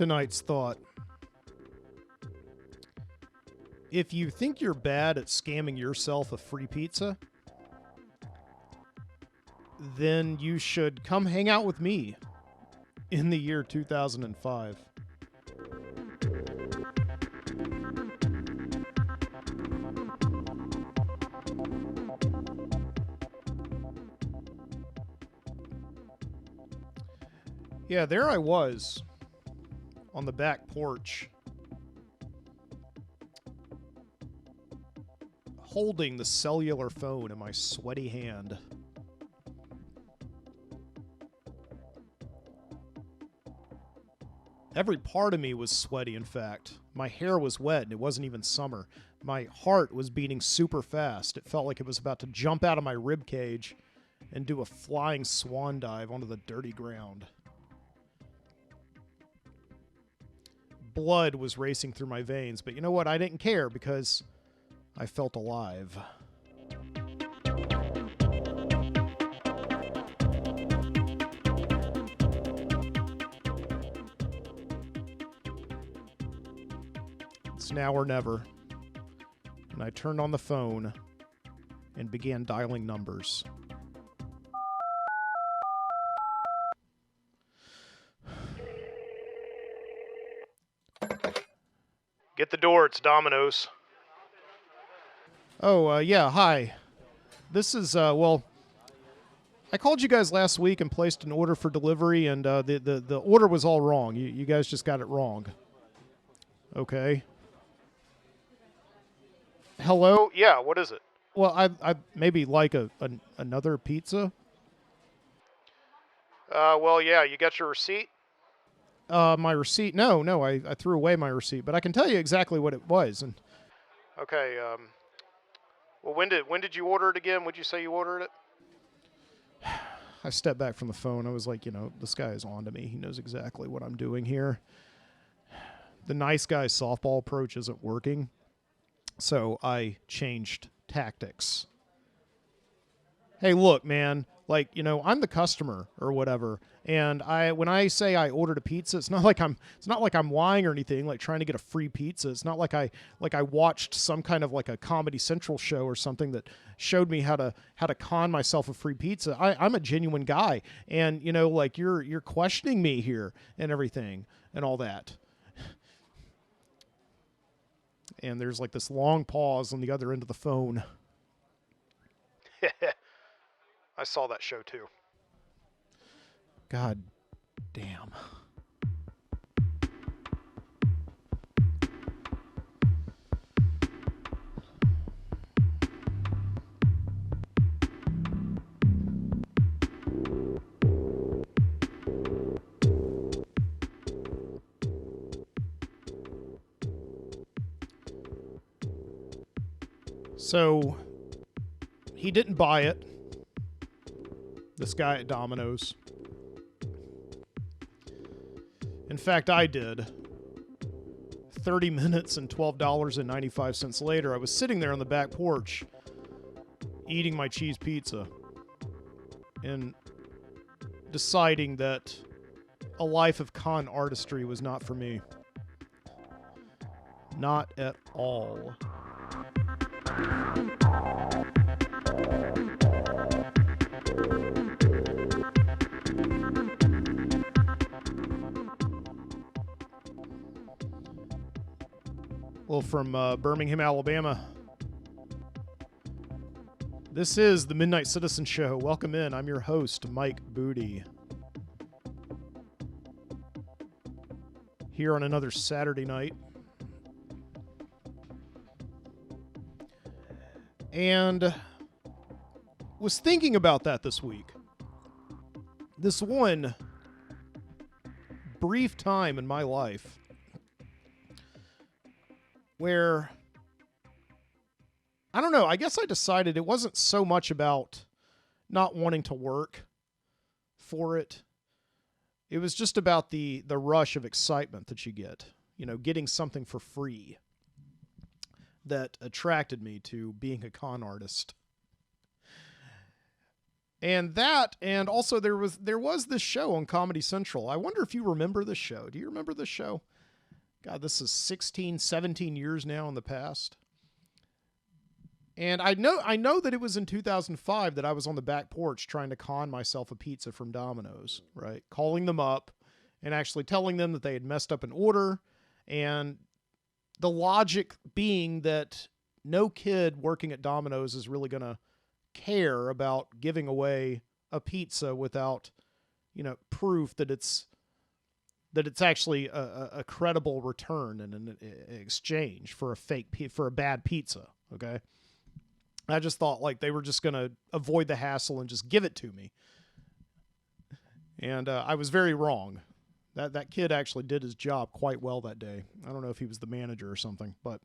Tonight's thought. If you think you're bad at scamming yourself a free pizza, then you should come hang out with me in the year 2005. Yeah, there I was on the back porch, holding the cellular phone in my sweaty hand. Every part of me was sweaty, in fact. My hair was wet, and it wasn't even summer. My heart was beating super fast. It felt like it was about to jump out of my rib cage and do a flying swan dive onto the dirty ground. Blood was racing through my veins, but you know what? I didn't care because I felt alive. It's now or never. And I turned on the phone and began dialing numbers. Get the door, it's Domino's. Oh, yeah, hi. This is, well, I called you guys last week and placed an order for delivery, and the order was all wrong. You guys just got it wrong. Okay. Hello? Yeah, what is it? Well, I maybe like another pizza. Well, yeah, you got your receipt? My receipt? No, I threw away my receipt, but I can tell you exactly what it was. And okay, well, when did you order it again? Would you say you ordered it? I stepped back from the phone. I was like, you know, this guy is on to me. He knows exactly what I'm doing here. The nice guy softball approach isn't working, so I changed tactics. Hey, look, man, like, you know, I'm the customer or whatever, and when I say I ordered a pizza, it's not like I'm lying or anything, like trying to get a free pizza. It's not like I watched some kind of like a Comedy Central show or something that showed me how to con myself a free pizza. I'm a genuine guy, and you know, like you're questioning me here and everything and all that. And there's like this long pause on the other end of the phone. I saw that show too. God damn. So, he didn't buy it. This guy at Domino's. In fact, I did. 30 minutes and $12.95 later, I was sitting there on the back porch eating my cheese pizza and deciding that a life of con artistry was not for me. Not at all. Well, from Birmingham, Alabama, this is the Midnight Citizen Show. Welcome in. I'm your host, Mike Booty. Here on another Saturday night. And was thinking about that this week. This one brief time in my life where, I don't know, I guess I decided it wasn't so much about not wanting to work for it. It was just about the rush of excitement that you get, you know, getting something for free, that attracted me to being a con artist. And that, and also there was this show on Comedy Central. I wonder if you remember this show. Do you remember this show? God, this is 16, 17 years now in the past. And I know that it was in 2005 that I was on the back porch trying to con myself a pizza from Domino's, right? Calling them up and actually telling them that they had messed up an order, and the logic being that no kid working at Domino's is really going to care about giving away a pizza without, proof that it's actually a credible return and an exchange for a bad pizza. Okay. I just thought like they were just going to avoid the hassle and just give it to me. And I was very wrong. That kid actually did his job quite well that day. I don't know if he was the manager or something, but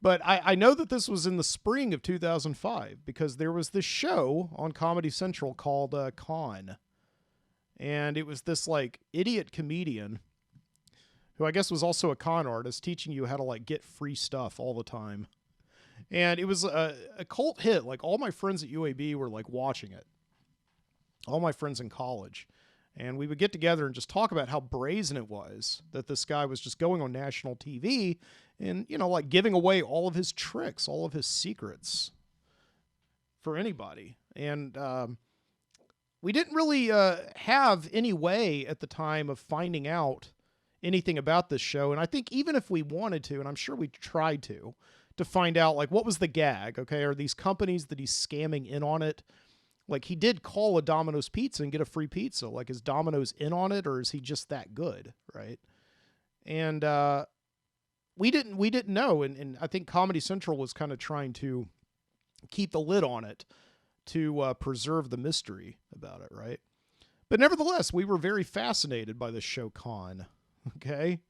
I know that this was in the spring of 2005 because there was this show on Comedy Central called Con. And it was this like idiot comedian who I guess was also a con artist teaching you how to like get free stuff all the time. And it was a cult hit. Like all my friends at UAB were like watching it. All my friends in college. And we would get together and just talk about how brazen it was that this guy was just going on national TV and, like giving away all of his tricks, all of his secrets for anybody. And we didn't really have any way at the time of finding out anything about this show. And I think even if we wanted to, and I'm sure we tried to find out, like, what was the gag? Okay, are these companies that he's scamming in on it? Like, he did call a Domino's pizza and get a free pizza. Like, is Domino's in on it, or is he just that good, right? And we didn't know, and I think Comedy Central was kind of trying to keep the lid on it to preserve the mystery about it, right? But nevertheless, we were very fascinated by this show Con, okay?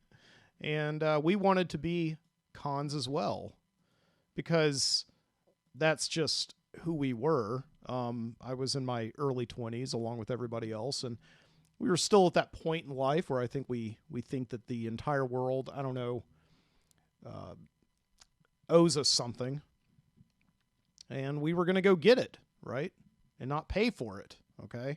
And we wanted to be cons as well, because that's just who we were. I was in my early 20s along with everybody else, and we were still at that point in life where I think we think that the entire world, I don't know, owes us something, and we were going to go get it, right? And not pay for it, okay?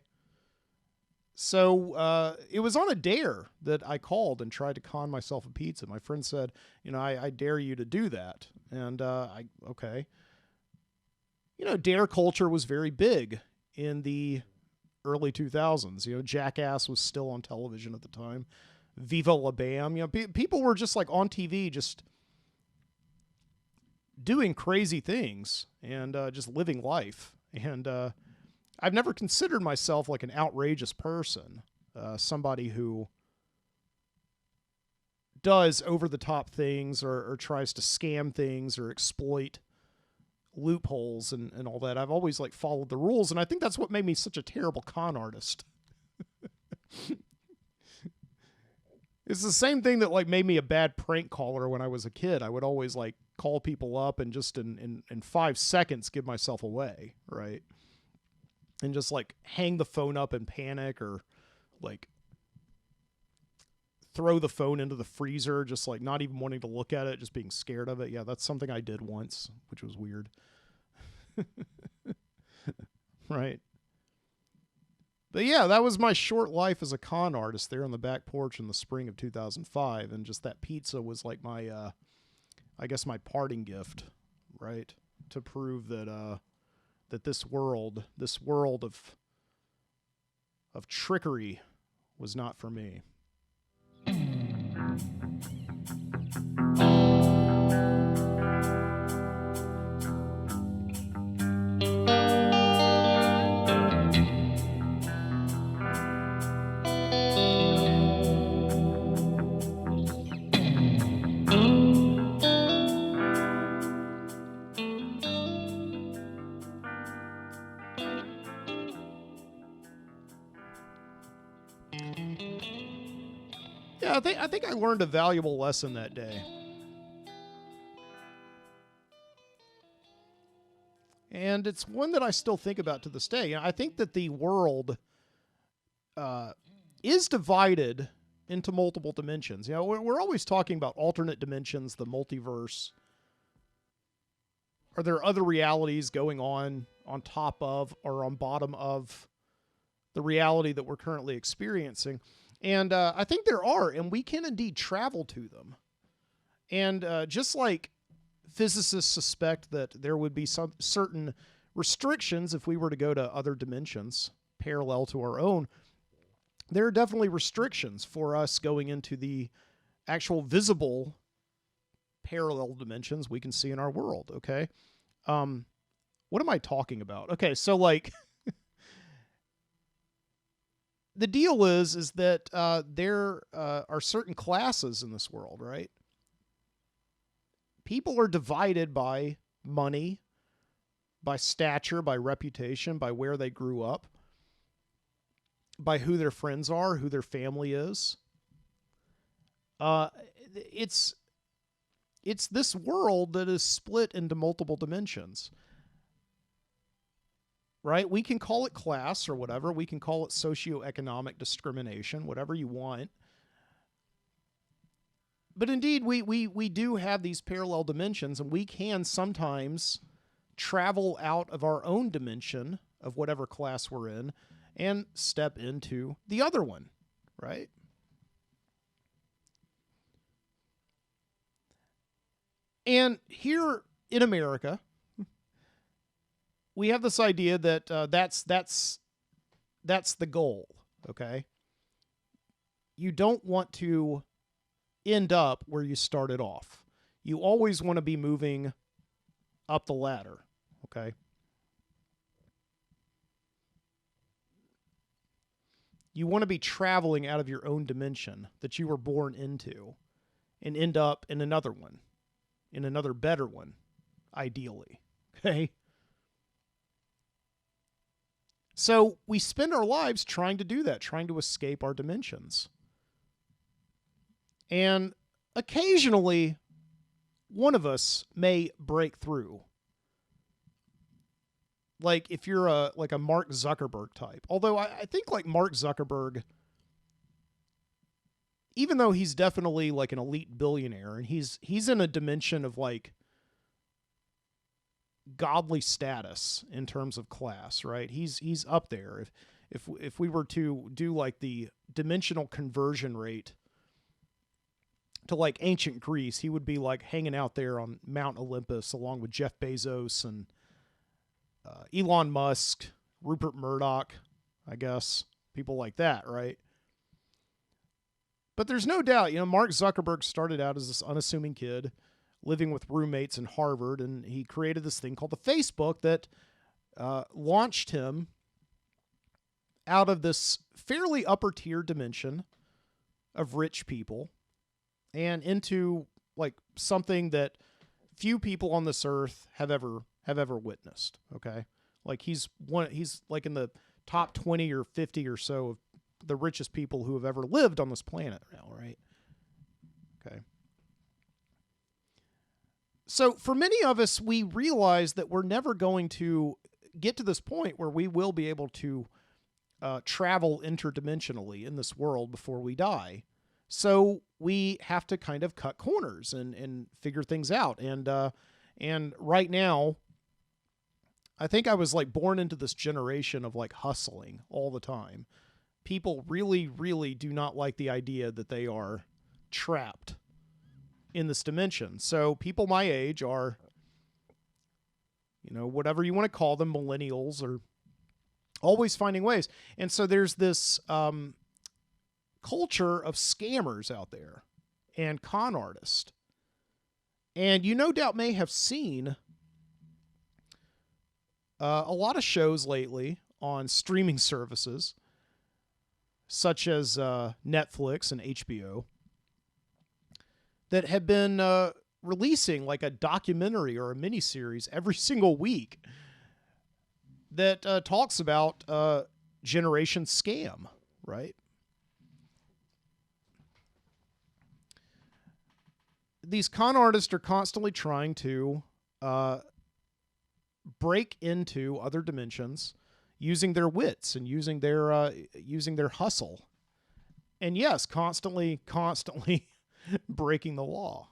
So it was on a dare that I called and tried to con myself a pizza. My friend said, I dare you to do that. And okay. Dare culture was very big in the early 2000s. Jackass was still on television at the time. Viva La Bam. People were just like on TV, just doing crazy things and just living life. And I've never considered myself like an outrageous person, somebody who does over-the-top things or tries to scam things or exploit loopholes and all that. I've always like followed the rules, and I think that's what made me such a terrible con artist. It's the same thing that like made me a bad prank caller when I was a kid. I would always like call people up and just in 5 seconds give myself away, right? And just like hang the phone up in panic or like throw the phone into the freezer, just like not even wanting to look at it, just being scared of it. Yeah, that's something I did once, which was weird. Right. But yeah, that was my short life as a con artist there on the back porch in the spring of 2005. And just that pizza was like my, I guess my parting gift, right? To prove that, that this world of trickery was not for me. Yeah, I think I learned a valuable lesson that day. And it's one that I still think about to this day. I think that the world is divided into multiple dimensions. We're always talking about alternate dimensions, the multiverse. Are there other realities going on on top of or on bottom of the reality that we're currently experiencing. And I think there are, and we can indeed travel to them. And just like physicists suspect that there would be some certain restrictions if we were to go to other dimensions parallel to our own, there are definitely restrictions for us going into the actual visible parallel dimensions we can see in our world, okay? What am I talking about? Okay, so like the deal is that there are certain classes in this world, right? People are divided by money, by stature, by reputation, by where they grew up, by who their friends are, who their family is. It's this world that is split into multiple dimensions. Right? We can call it class or whatever. We can call it socioeconomic discrimination, whatever you want. But indeed, we do have these parallel dimensions, and we can sometimes travel out of our own dimension of whatever class we're in and step into the other one, right? And here in America, we have this idea that that's the goal, okay? You don't want to end up where you started off. You always want to be moving up the ladder, okay? You want to be traveling out of your own dimension that you were born into and end up in another one, in another better one, ideally, okay? So we spend our lives trying to do that, trying to escape our dimensions. And occasionally, one of us may break through. Like if you're a Mark Zuckerberg type. Although I think like Mark Zuckerberg, even though he's definitely like an elite billionaire, and he's in a dimension of like godly status in terms of class, right? He's up there. If we were to do like the dimensional conversion rate to like ancient Greece, he would be like hanging out there on Mount Olympus along with Jeff Bezos and Elon Musk, Rupert Murdoch, I guess, people like that, right? But there's no doubt, Mark Zuckerberg started out as this unassuming kid living with roommates in Harvard, and he created this thing called the Facebook that launched him out of this fairly upper tier dimension of rich people and into like something that few people on this earth have ever witnessed. Okay. Like he's like in the top 20 or 50 or so of the richest people who have ever lived on this planet now. Right. Okay. So for many of us, we realize that we're never going to get to this point where we will be able to travel interdimensionally in this world before we die. So we have to kind of cut corners and figure things out. And right now, I think I was like born into this generation of like hustling all the time. People really, really do not like the idea that they are trapped in this dimension. So people my age are, whatever you want to call them, millennials, are always finding ways. And so there's this culture of scammers out there and con artists. And you no doubt may have seen a lot of shows lately on streaming services such as Netflix and HBO that have been releasing like a documentary or a miniseries every single week that talks about Generation Scam, right? These con artists are constantly trying to break into other dimensions using their wits and using their hustle. And yes, constantly breaking the law.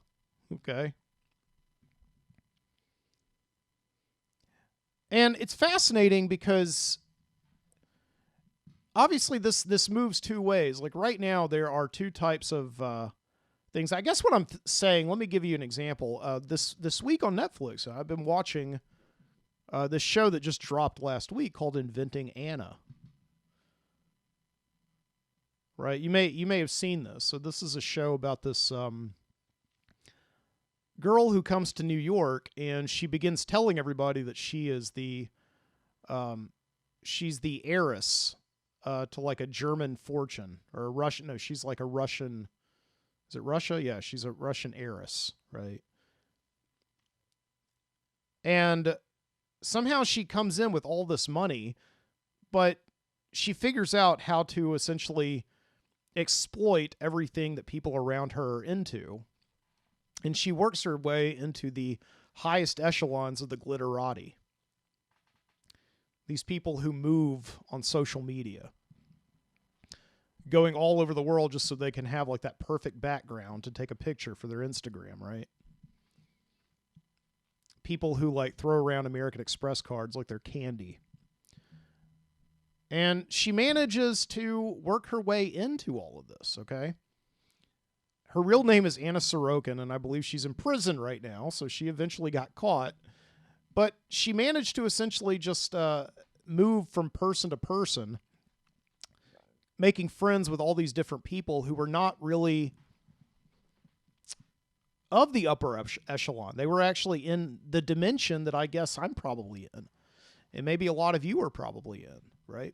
Okay. And it's fascinating because obviously this moves two ways. Like right now, there are two types of things. I guess what I'm saying, let me give you an example. This week on Netflix, I've been watching this show that just dropped last week called Inventing Anna. Right? You may have seen this. So this is a show about this girl who comes to New York, and she begins telling everybody that she is she's the heiress to like a German fortune or a Russian. No, she's like a Russian. Is it Russia? Yeah, she's a Russian heiress, right? And somehow she comes in with all this money, but she figures out how to essentially exploit everything that people around her are into. And she works her way into the highest echelons of the glitterati. These people who move on social media, going all over the world just so they can have like that perfect background to take a picture for their Instagram, right? People who like throw around American Express cards like they're candy. And she manages to work her way into all of this, okay? Her real name is Anna Sorokin, and I believe she's in prison right now, so she eventually got caught. But she managed to essentially just move from person to person, making friends with all these different people who were not really of the upper echelon. They were actually in the dimension that I guess I'm probably in. And maybe a lot of you are probably in, right?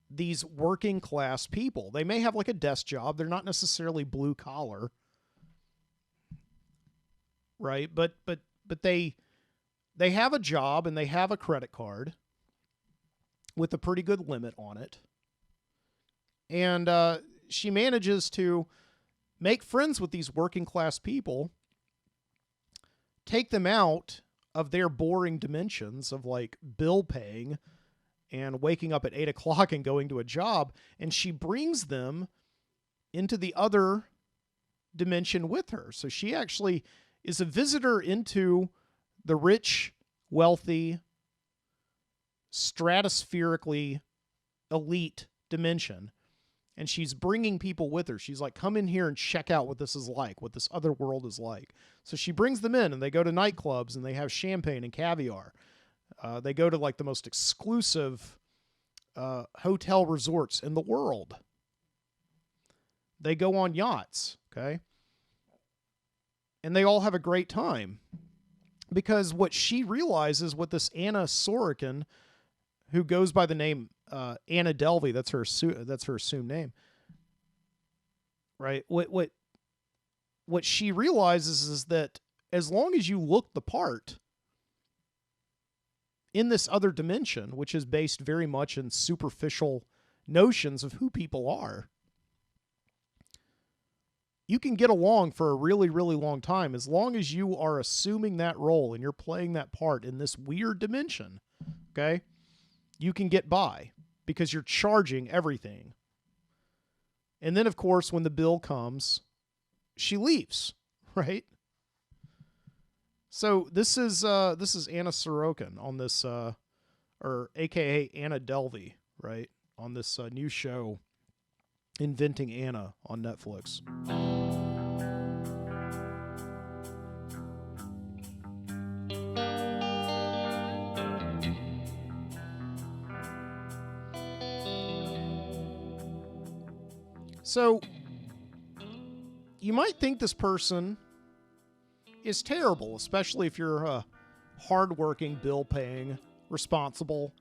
These working class people. They may have like a desk job. They're not necessarily blue collar, right? But they have a job and they have a credit card with a pretty good limit on it. And she manages to make friends with these working class people, take them out of their boring dimensions of like bill paying and waking up at 8 o'clock and going to a job. And she brings them into the other dimension with her. So she actually is a visitor into the rich, wealthy, stratospherically elite dimension. And she's bringing people with her. She's like, come in here and check out what this is like, what this other world is like. So she brings them in and they go to nightclubs and they have champagne and caviar. They go to like the most exclusive hotel resorts in the world. They go on yachts, okay? And they all have a great time. Because what she realizes with this Anna Sorokin, who goes by the name Anna Delvey, that's her assumed name, right? What she realizes is that as long as you look the part in this other dimension, which is based very much in superficial notions of who people are, you can get along for a really, really long time as long as you are assuming that role and you're playing that part in this weird dimension, okay? You can get by because you're charging everything. And then, of course, when the bill comes, she leaves, right? So this is Anna Sorokin on this, or AKA Anna Delvey, right? On this new show, Inventing Anna on Netflix. So you might think this person is terrible, especially if you're a hardworking, bill-paying, responsible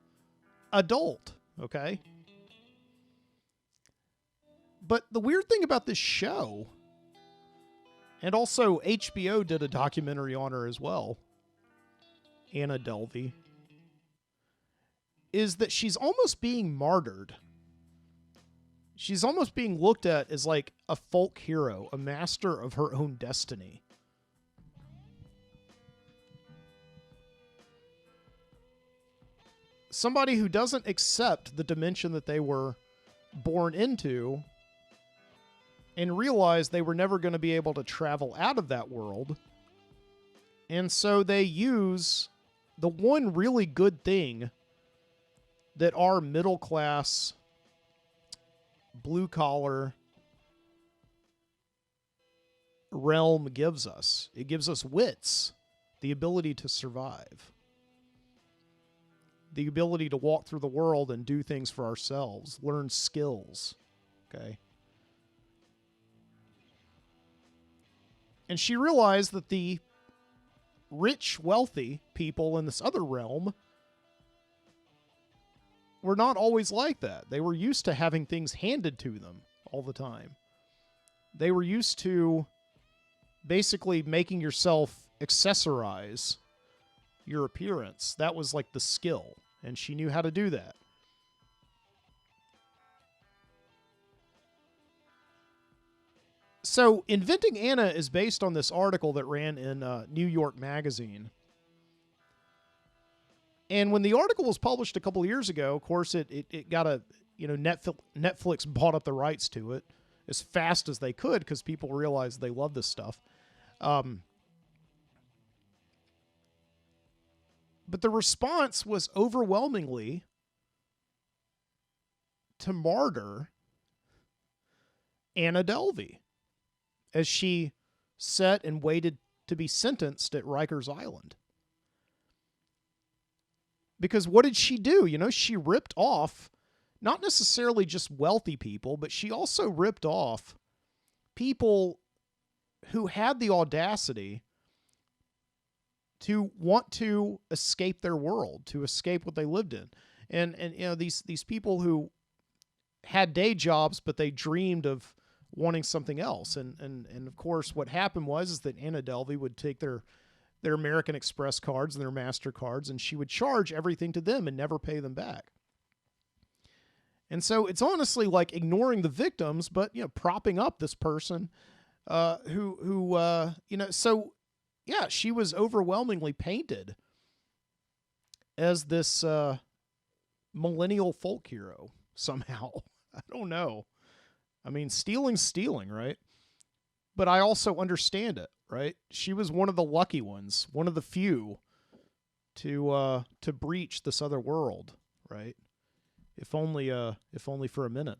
adult, okay? But the weird thing about this show, and also HBO did a documentary on her as well, Anna Delvey, is that she's almost being martyred. She's almost being looked at as like a folk hero, a master of her own destiny. Somebody who doesn't accept the dimension that they were born into and realize they were never going to be able to travel out of that world And so they use the one really good thing that our middle class, blue collar realm gives us. It gives us wits, the ability to survive, the ability to walk through the world and do things for ourselves, learn skills. Okay. And she realized that the rich, wealthy people in this other realm were not always like that. They were used to having things handed to them all the time. They were used to basically making yourself accessorize your appearance. That was like the skill, and she knew how to do that. So, Inventing Anna is based on this article that ran in New York Magazine. And when the article was published a couple of years ago, of course, it got a, Netflix bought up the rights to it as fast as they could because people realized they love this stuff. But the response was overwhelmingly to martyr Anna Delvey as she sat and waited to be sentenced at Rikers Island. Because what did she do? She ripped off not necessarily just wealthy people, but she also ripped off people who had the audacity to want to escape their world, to escape what they lived in. And these people who had day jobs, but they dreamed of wanting something else. And of course, what happened was that Anna Delvey would take their American Express cards and their MasterCards, and she would charge everything to them and never pay them back. And so it's honestly like ignoring the victims, but propping up this person So yeah, she was overwhelmingly painted as this millennial folk hero somehow. I don't know. I mean, stealing's stealing, right? But I also understand it, right? She was one of the lucky ones, one of the few to breach this other world, right? If only for a minute.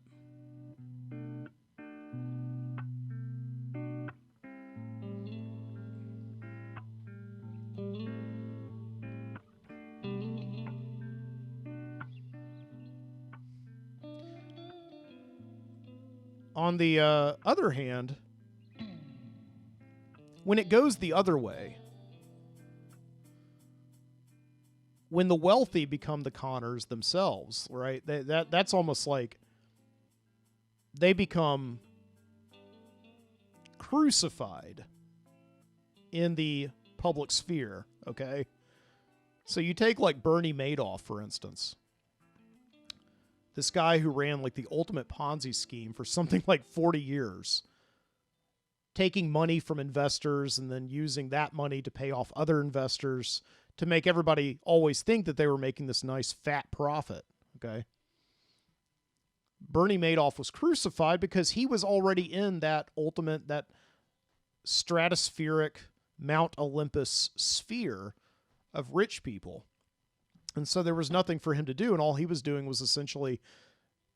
On the other hand, when it goes the other way, when the wealthy become the conners themselves, right? That's almost like they become crucified in the public sphere, okay? So you take like Bernie Madoff, for instance. This guy who ran like the ultimate Ponzi scheme for something like 40 years, taking money from investors and then using that money to pay off other investors to make everybody always think that they were making this nice fat profit, okay? Bernie Madoff was crucified because he was already in that stratospheric Mount Olympus sphere of rich people. And so there was nothing for him to do, and all he was doing was essentially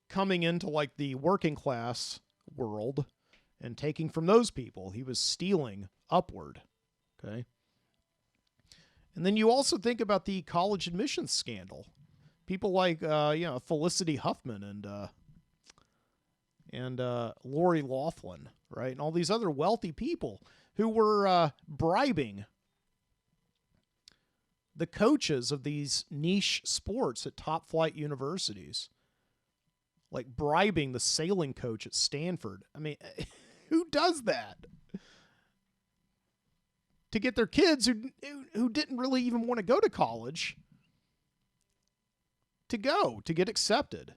coming into like the working class world and taking from those people. He was stealing upward, okay? And then you also think about the college admissions scandal. People like Felicity Huffman and Lori Loughlin, right? And all these other wealthy people who were bribing the coaches of these niche sports at top flight universities, like bribing the sailing coach at Stanford. I mean, who does that? To get their kids who didn't really even want to go to college to get accepted.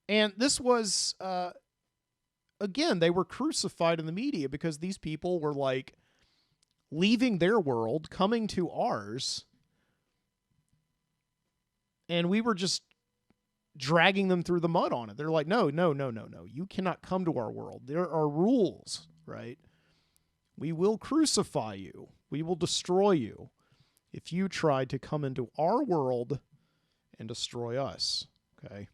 And this was, again, they were crucified in the media because these people were like, leaving their world, coming to ours, and we were just dragging them through the mud on it. They're like, no. You cannot come to our world. There are rules, right? We will crucify you. We will destroy you if you try to come into our world and destroy us. Okay?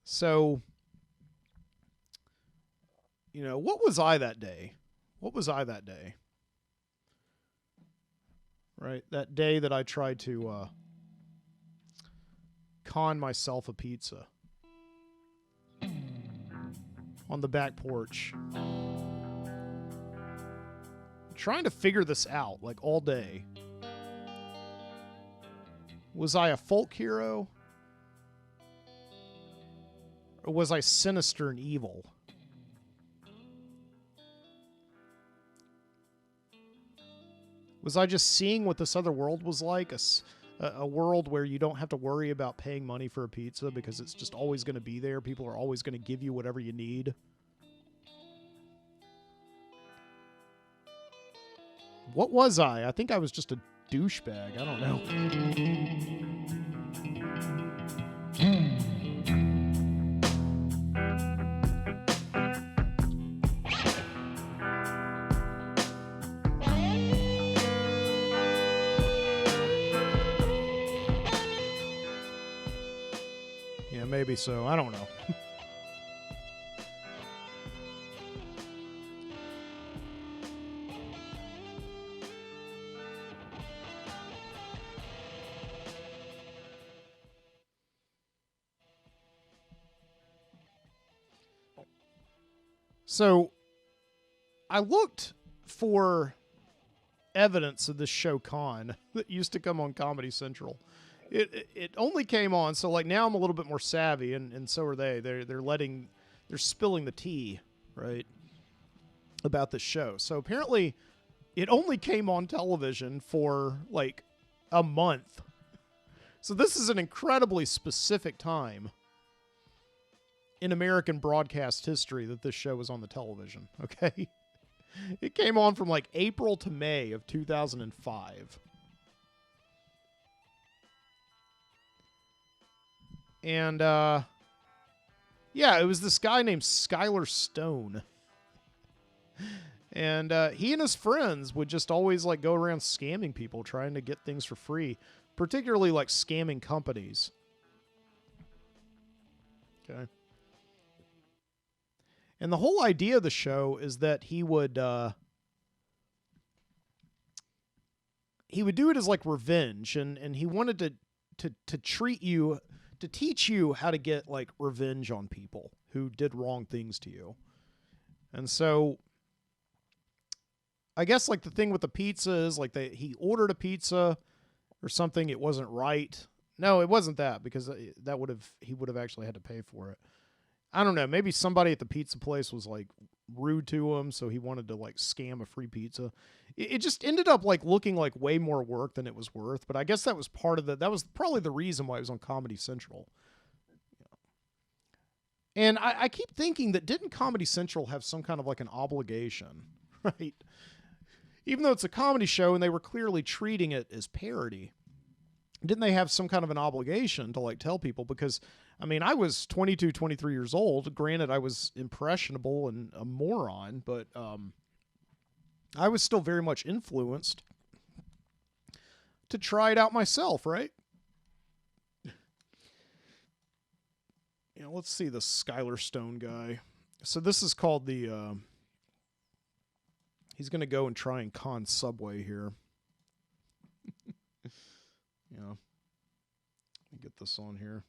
So, you know, what was I that day? What was I that day? Right? That day that I tried to con myself a pizza on the back porch. Trying to figure this out, like, all day. Was I a folk hero? Or was I sinister and evil? Was I just seeing what this other world was like? A world where you don't have to worry about paying money for a pizza because it's just always going to be there. People are always going to give you whatever you need. What was I? I think I was just a douchebag. I don't know. Yeah, maybe so. I don't know. So, I looked for evidence of this show Con that used to come on Comedy Central. It only came on, so like now I'm a little bit more savvy, and so are they. They're spilling the tea, right, about this show. So apparently, it only came on television for like a month. So this is an incredibly specific time in American broadcast history that this show was on the television, okay? It came on from like April to May of 2005. And, yeah, it was this guy named Skylar Stone. And he and his friends would just always like go around scamming people, trying to get things for free, particularly like scamming companies. Okay. And the whole idea of the show is that he would do it as like revenge, and he wanted to treat you, to teach you how to get like revenge on people who did wrong things to you. And so I guess like the thing with the pizza is like he ordered a pizza or something, it wasn't right. No, it wasn't that, because he would have actually had to pay for it. I don't know. Maybe somebody at the pizza place was like rude to him, so he wanted to like scam a free pizza. It just ended up like looking like way more work than it was worth. But I guess that was part of that was probably the reason why it was on Comedy Central. And I keep thinking that didn't Comedy Central have some kind of like an obligation, right? Even though it's a comedy show and they were clearly treating it as parody, didn't they have some kind of an obligation to like tell people? Because I mean, I was 22, 23 years old. Granted, I was impressionable and a moron, but I was still very much influenced to try it out myself, right? You know, let's see the Skylar Stone guy. So this is called the... he's going to go and try and con Subway here. You know, let me get this on here.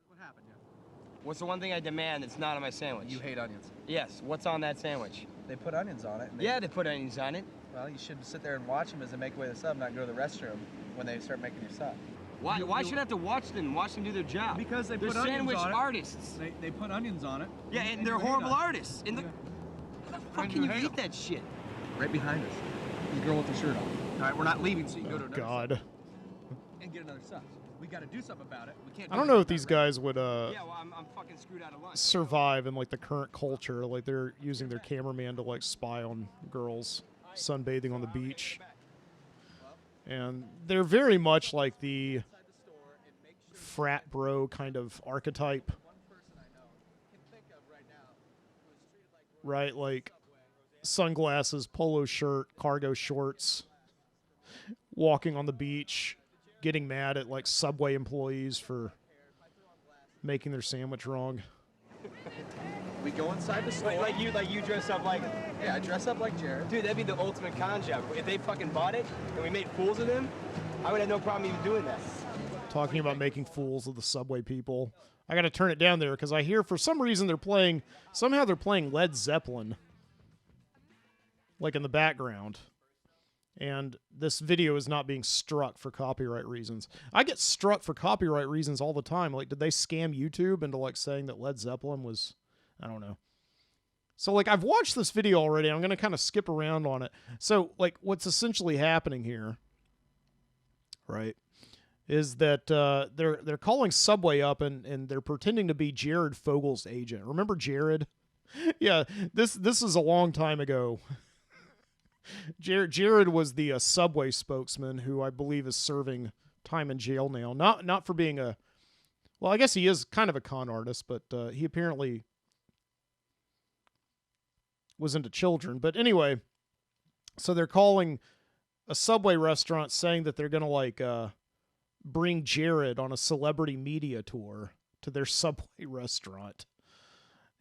What happened, Jeff? What's the one thing I demand that's not on my sandwich? You hate onions. Yes. What's on that sandwich? They put onions on it. And they put onions on it. Well, you should sit there and watch them as they make away the sub, not go to the restroom when they start making your sub. Why should I have to watch them? Watch them do their job. Because they're put onions sandwich on it. artists. They put onions on it. Yeah, and they're horrible artists. And how can you eat that shit? Right behind us. The girl with the shirt on. All right, we're not leaving, so you can go to another God. sub and get another sub. We got to do something about it. We can't. I don't know if these guys would yeah, well, I'm fucking screwed out of lunch. survive in like the current culture. Like they're using their cameraman to like spy on girls sunbathing on the beach. And they're very much like the frat bro kind of archetype. right? Like sunglasses, polo shirt, cargo shorts, walking on the beach, getting mad at like Subway employees for making their sandwich wrong. We go inside the store. Like you dress up like. Yeah, I dress up like Jared. Dude, that'd be the ultimate con job. If they fucking bought it and we made fools of them, I would have no problem even doing that. Talking about making fools of the Subway people. I got to turn it down there because I hear for some reason somehow they're playing Led Zeppelin, like in the background. And this video is not being struck for copyright reasons. I get struck for copyright reasons all the time. Like, did they scam YouTube into like saying that Led Zeppelin was, I don't know. So like I've watched this video already. I'm going to kind of skip around on it. So like what's essentially happening here, right, is that they're calling Subway up and they're pretending to be Jared Fogel's agent. Remember Jared? Yeah, this is a long time ago. Jared was the Subway spokesman who I believe is serving time in jail now. Not for being a, well, I guess he is kind of a con artist, but he apparently was into children. But anyway, so they're calling a Subway restaurant saying that they're going to like bring Jared on a celebrity media tour to their Subway restaurant.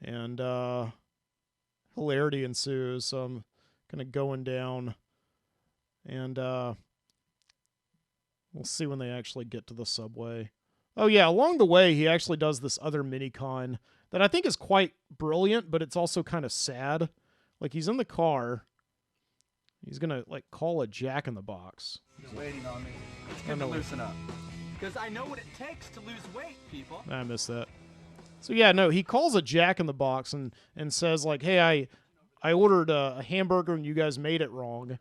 And hilarity ensues. So I'm kind of going down, and we'll see when they actually get to the Subway. Oh yeah, along the way he actually does this other mini-con that I think is quite brilliant, but it's also kind of sad. Like he's in the car, he's gonna like call a Jack in the Box. He's waiting on me. It's good to loosen up. Because I know what it takes to lose weight, people. I missed that. So yeah, no, he calls a Jack in the Box and says like, hey, I ordered a hamburger and you guys made it wrong,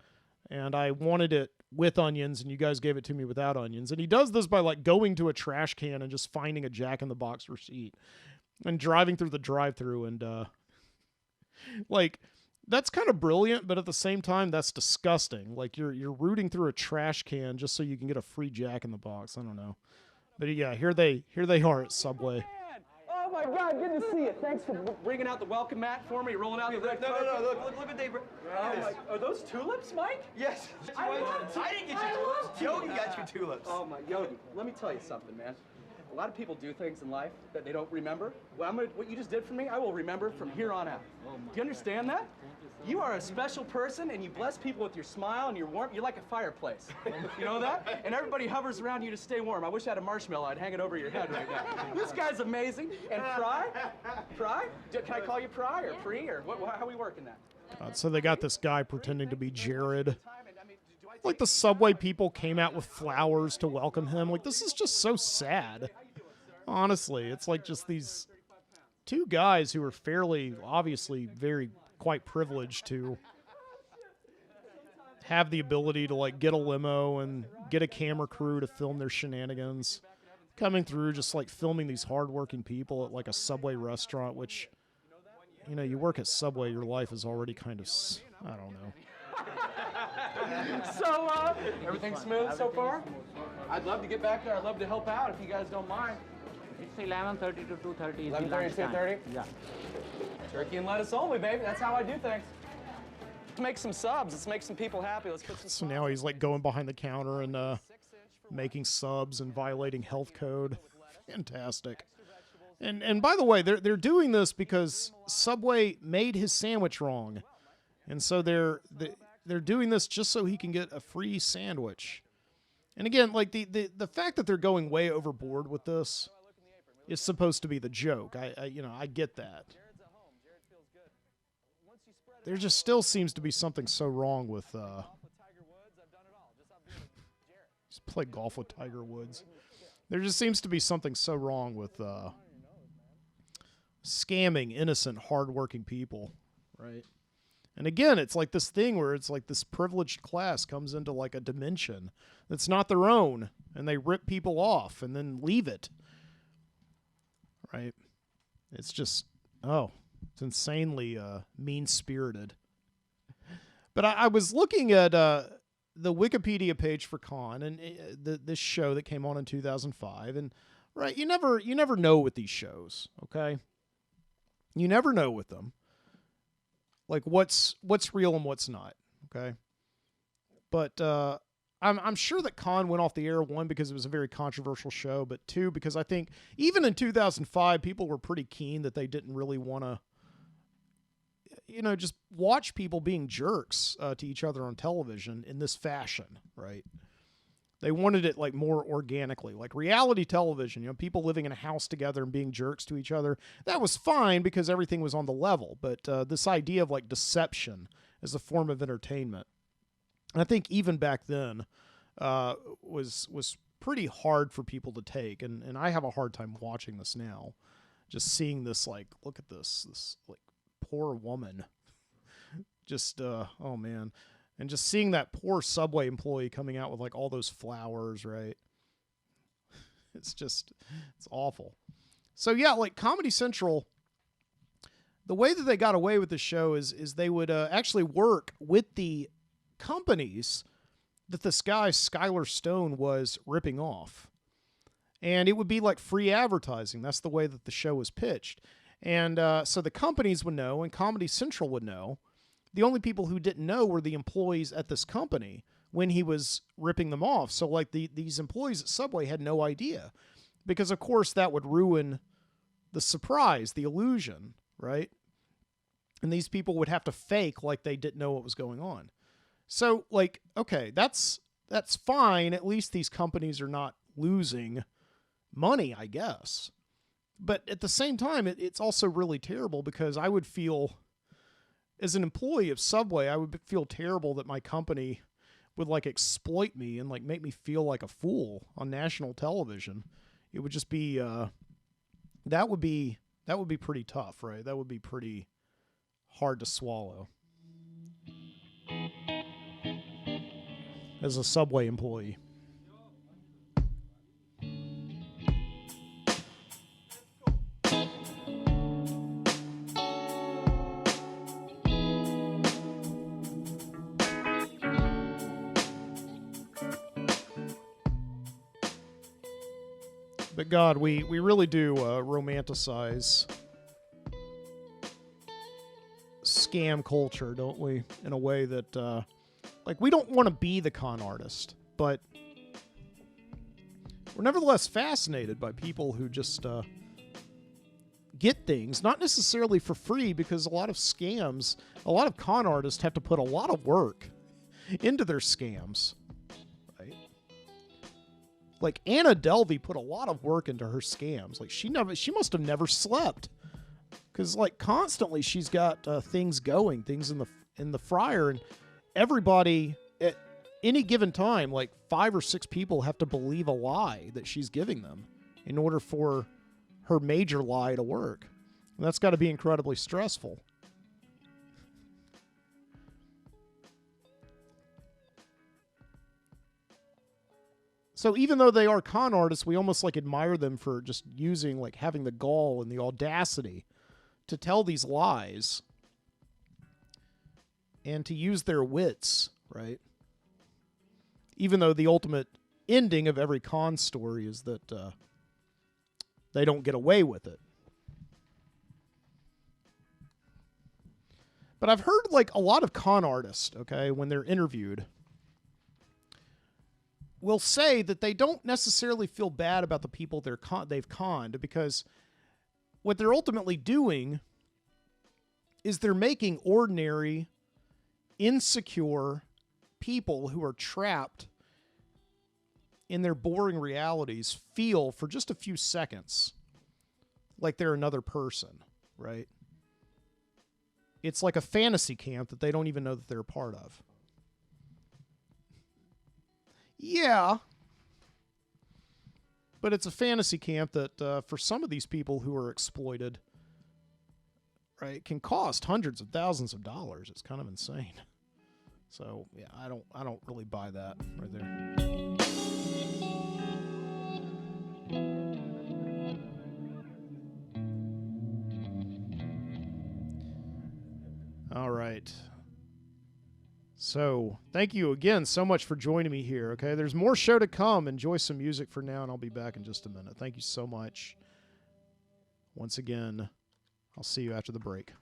and I wanted it with onions and you guys gave it to me without onions. And he does this by like going to a trash can and just finding a Jack in the Box receipt and driving through the drive-thru, and like that's kind of brilliant, but at the same time that's disgusting. Like you're rooting through a trash can just so you can get a free Jack in the Box. I don't know. But yeah, here they are at Subway. Oh my God, good to see you. Thanks for bringing out the welcome mat for me, rolling out the red carpet. No, look what they brought. Are those tulips, Mike? Yes. I didn't get you tulips. Yogi got you tulips. Oh my, Yogi, let me tell you something, man. A lot of people do things in life that they don't remember. Well, what you just did for me, I will remember from here on out. Do you understand that? You are a special person, and you bless people with your smile and your warmth. You're like a fireplace. You know that? And everybody hovers around you to stay warm. I wish I had a marshmallow. I'd hang it over your head right now. This guy's amazing. And Pry? Can I call you Pry or Pre, or how are we working that? So they got this guy pretending to be Jared. Like the Subway people came out with flowers to welcome him. Like this is just so sad. Honestly, it's like just these two guys who are fairly, obviously, quite privileged to have the ability to like get a limo and get a camera crew to film their shenanigans, coming through just like filming these hardworking people at like a Subway restaurant, which, you know, you work at Subway, your life is already kind of, I don't know. So, everything smooth so far? I'd love to get back there. I'd love to help out if you guys don't mind. It's 11:30 to 2:30. 11:30 to 2:30? Yeah. Turkey and lettuce only, baby. That's how I do things. Let's make some subs. Let's make some people happy. Let's put some. So now he's like going behind the counter and making subs and violating health code. Fantastic. And by the way, they're doing this because Subway made his sandwich wrong, and so they're doing this just so he can get a free sandwich. And again, like the fact that they're going way overboard with this is supposed to be the joke. I get that. There just still seems to be something so wrong with just play golf with Tiger Woods. There just seems to be something so wrong with scamming innocent, hardworking people, right? And again, it's like this thing where it's like this privileged class comes into like a dimension that's not their own, and they rip people off and then leave it. Right? It's just, it's insanely mean-spirited. But I was looking at the Wikipedia page for Con and this show that came on in 2005, and right, you never know with these shows, okay? You never know with them. like what's real and what's not. Okay, but I'm sure that Con went off the air, one, because it was a very controversial show, but two, because I think even in 2005, people were pretty keen that they didn't really want to, just watch people being jerks to each other on television in this fashion, right? They wanted it like more organically, like reality television, people living in a house together and being jerks to each other. That was fine because everything was on the level, but this idea of like deception as a form of entertainment, and I think even back then was pretty hard for people to take. And I have a hard time watching this now. Just seeing this, like, look at this like poor woman. Just, oh man. And just seeing that poor Subway employee coming out with like all those flowers, right? It's awful. So yeah, like Comedy Central, the way that they got away with the show is they would actually work with the companies that this guy Skylar Stone was ripping off, and it would be like free advertising. That's the way that the show was pitched. And so the companies would know, and Comedy Central would know. The only people who didn't know were the employees at this company when he was ripping them off. So like these employees at Subway had no idea, because of course that would ruin the surprise, the illusion, right? And these people would have to fake like they didn't know what was going on. So, like, okay, that's fine. At least these companies are not losing money, I guess. But at the same time, it's also really terrible, because I would feel, as an employee of Subway, I would feel terrible that my company would, like, exploit me and, like, make me feel like a fool on national television. It would just be, that would be pretty tough, right? That would be pretty hard to swallow as a Subway employee. But God, we really do romanticize scam culture, don't we? In a way that, like, we don't want to be the con artist, but we're nevertheless fascinated by people who just get things, not necessarily for free, because a lot of scams, a lot of con artists have to put a lot of work into their scams, right? Like Anna Delvey put a lot of work into her scams. Like she must have never slept, because like constantly she's got things going, things in the fryer, and everybody at any given time, like 5 or 6 people have to believe a lie that she's giving them in order for her major lie to work. And that's got to be incredibly stressful. So even though they are con artists, we almost like admire them for just using, like, having the gall and the audacity to tell these lies and to use their wits, right? Even though the ultimate ending of every con story is that they don't get away with it. But I've heard, like, a lot of con artists, okay, when they're interviewed, will say that they don't necessarily feel bad about the people they've conned, because what they're ultimately doing is they're making ordinary, insecure people who are trapped in their boring realities feel for just a few seconds like they're another person, right? It's like a fantasy camp that they don't even know that they're a part of. Yeah, but it's a fantasy camp that for some of these people who are exploited, right, can cost hundreds of thousands of dollars. It's kind of insane. So yeah, I don't really buy that right there. All right. So, thank you again so much for joining me here, okay? There's more show to come. Enjoy some music for now, and I'll be back in just a minute. Thank you so much. Once again, I'll see you after the break.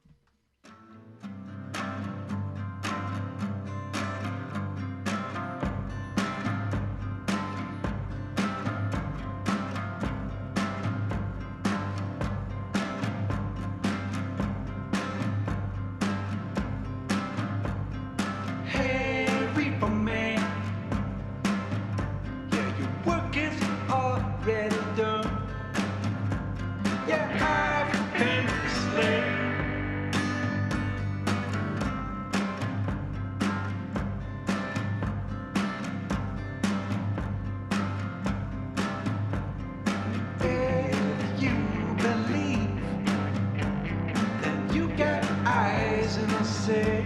say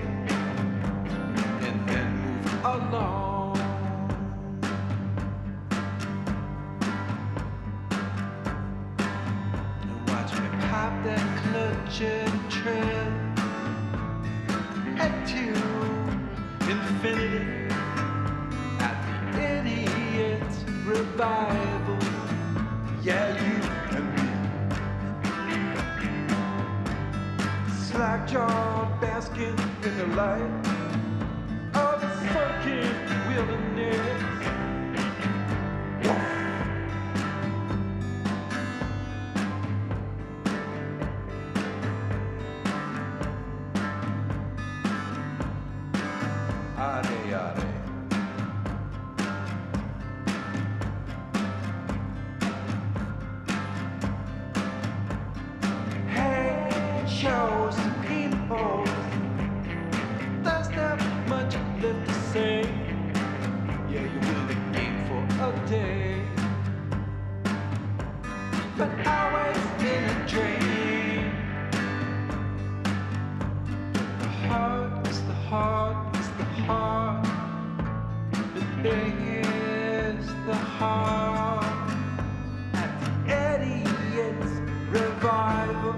and then move along. And watch me pop that clutch and tread head to infinity at the idiot's revival. Yeah, you and me. Slack-jawed basking in the light of a sunken wilderness. Ade, ade. Hey, shows the people. There's not much left to say. Yeah, you win the game for a day, but always in a dream. The heart is the heart is the heart. The is the heart at the idiot's revival.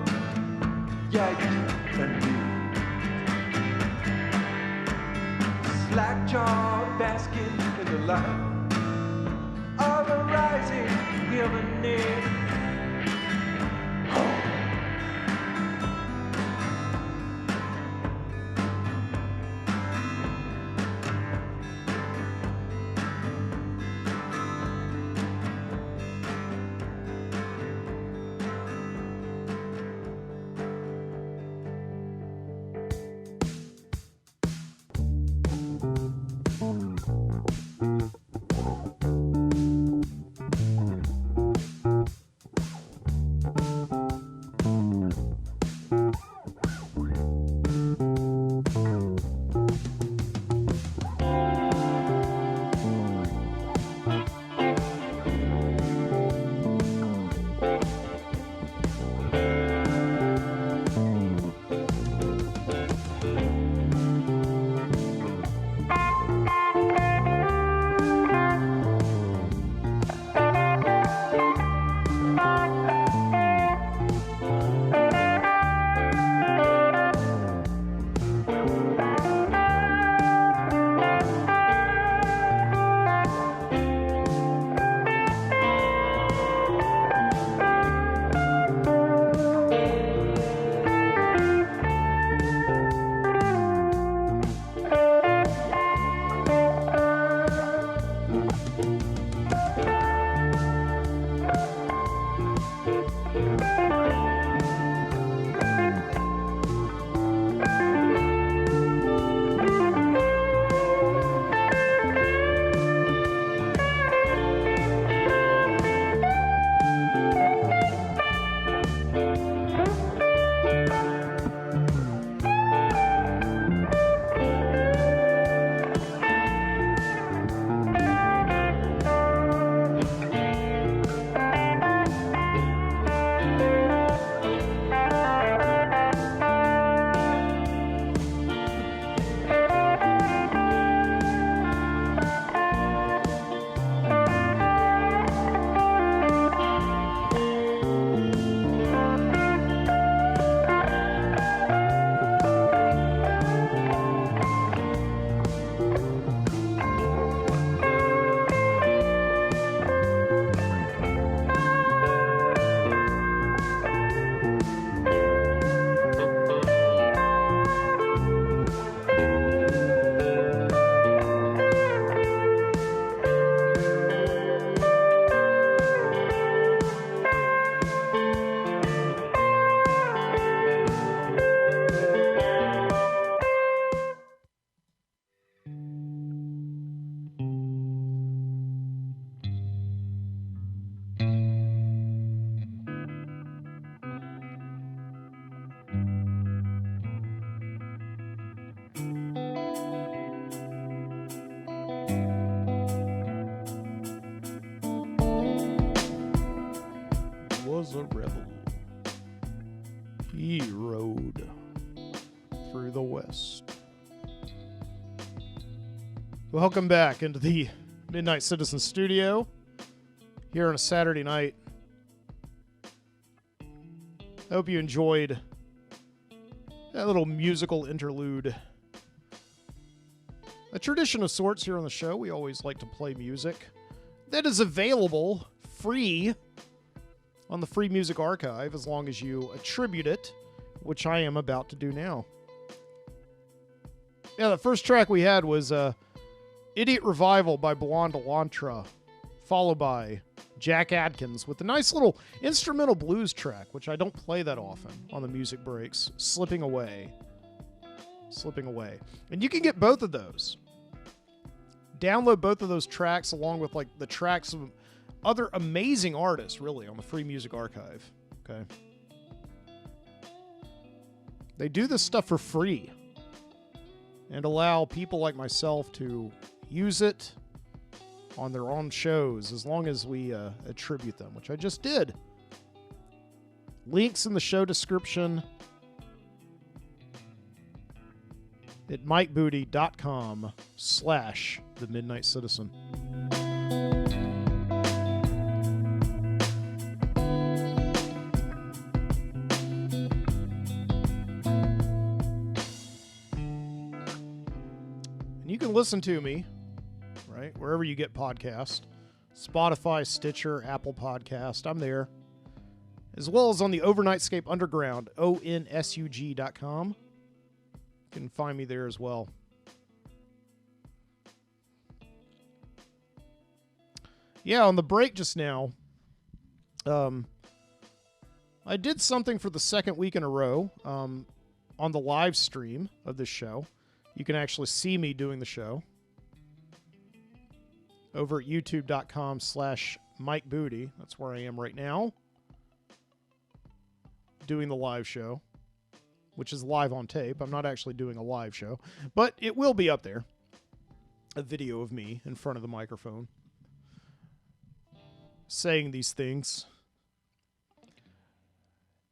Yeah, you and me. Slack-jawed basking in the light of a rising wilderness. was a rebel. He rode. through the West. Welcome back into the Midnight Citizen studio here on a Saturday night. I hope you enjoyed that little musical interlude. A tradition of sorts here on the show. We always like to play music that is available free on the Free Music Archive as long as you attribute it, which I am about to do now. Yeah, the first track we had was Idiot Revival by Blonde Elantra, followed by Jack Adkins with a nice little instrumental blues track, which I don't play that often on the music breaks, Slipping Away. Slipping Away. And you can get both of those. Download both of those tracks along with like the tracks of other amazing artists, really, on the Free Music Archive. Okay. They do this stuff for free and allow people like myself to use it on their own shows as long as we attribute them, which I just did. Links in the show description at mikebooty.com/The Midnight Citizen. And you can listen to me, right, wherever you get podcasts. Spotify, Stitcher, Apple Podcast, I'm there. As well as on the Overnightscape Underground, onsug.com. You can find me there as well. Yeah, on the break just now, I did something for the second week in a row on the live stream of this show. You can actually see me doing the show over at youtube.com/MikeBooty. That's where I am right now, doing the live show, which is live on tape. I'm not actually doing a live show, but it will be up there. A video of me in front of the microphone saying these things.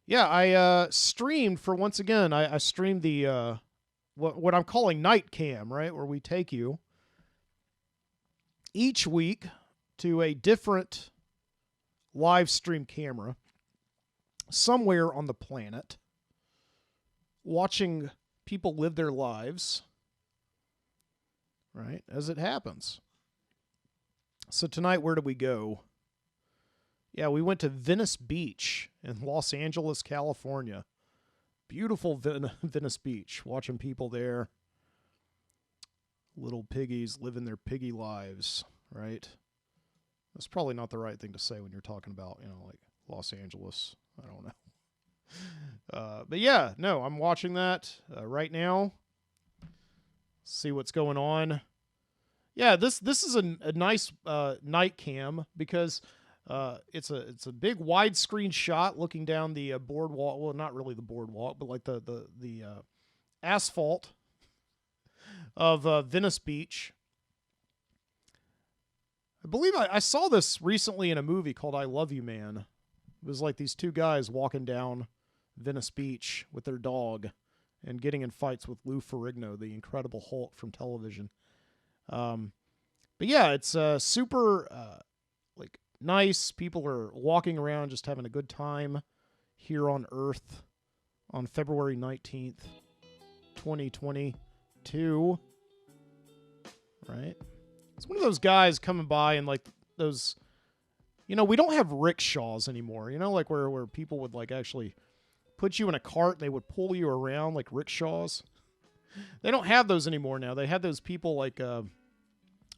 Yeah, I streamed for, once again, I streamed the what I'm calling Nightcam, right, where we take you each week to a different live stream camera somewhere on the planet, watching people live their lives, right, as it happens. So tonight, where do we go? Yeah, we went to Venice Beach in Los Angeles, California. Beautiful Venice Beach, watching people there. Little piggies living their piggy lives, right? That's probably not the right thing to say when you're talking about, like Los Angeles. I don't know. But yeah, no, I'm watching that right now. See what's going on. Yeah, this is a nice night cam because it's a big widescreen shot looking down the boardwalk. Well, not really the boardwalk, but like the asphalt of Venice Beach. I believe I saw this recently in a movie called I Love You, Man. It was like these two guys walking down Venice Beach with their dog and getting in fights with Lou Ferrigno, the Incredible Hulk from television. But yeah, it's super like nice. People are walking around just having a good time here on Earth on February 19th, 2022. Right? It's one of those guys coming by and like those, we don't have rickshaws anymore, like where people would like actually put you in a cart and they would pull you around like rickshaws. They don't have those anymore now. They have those people like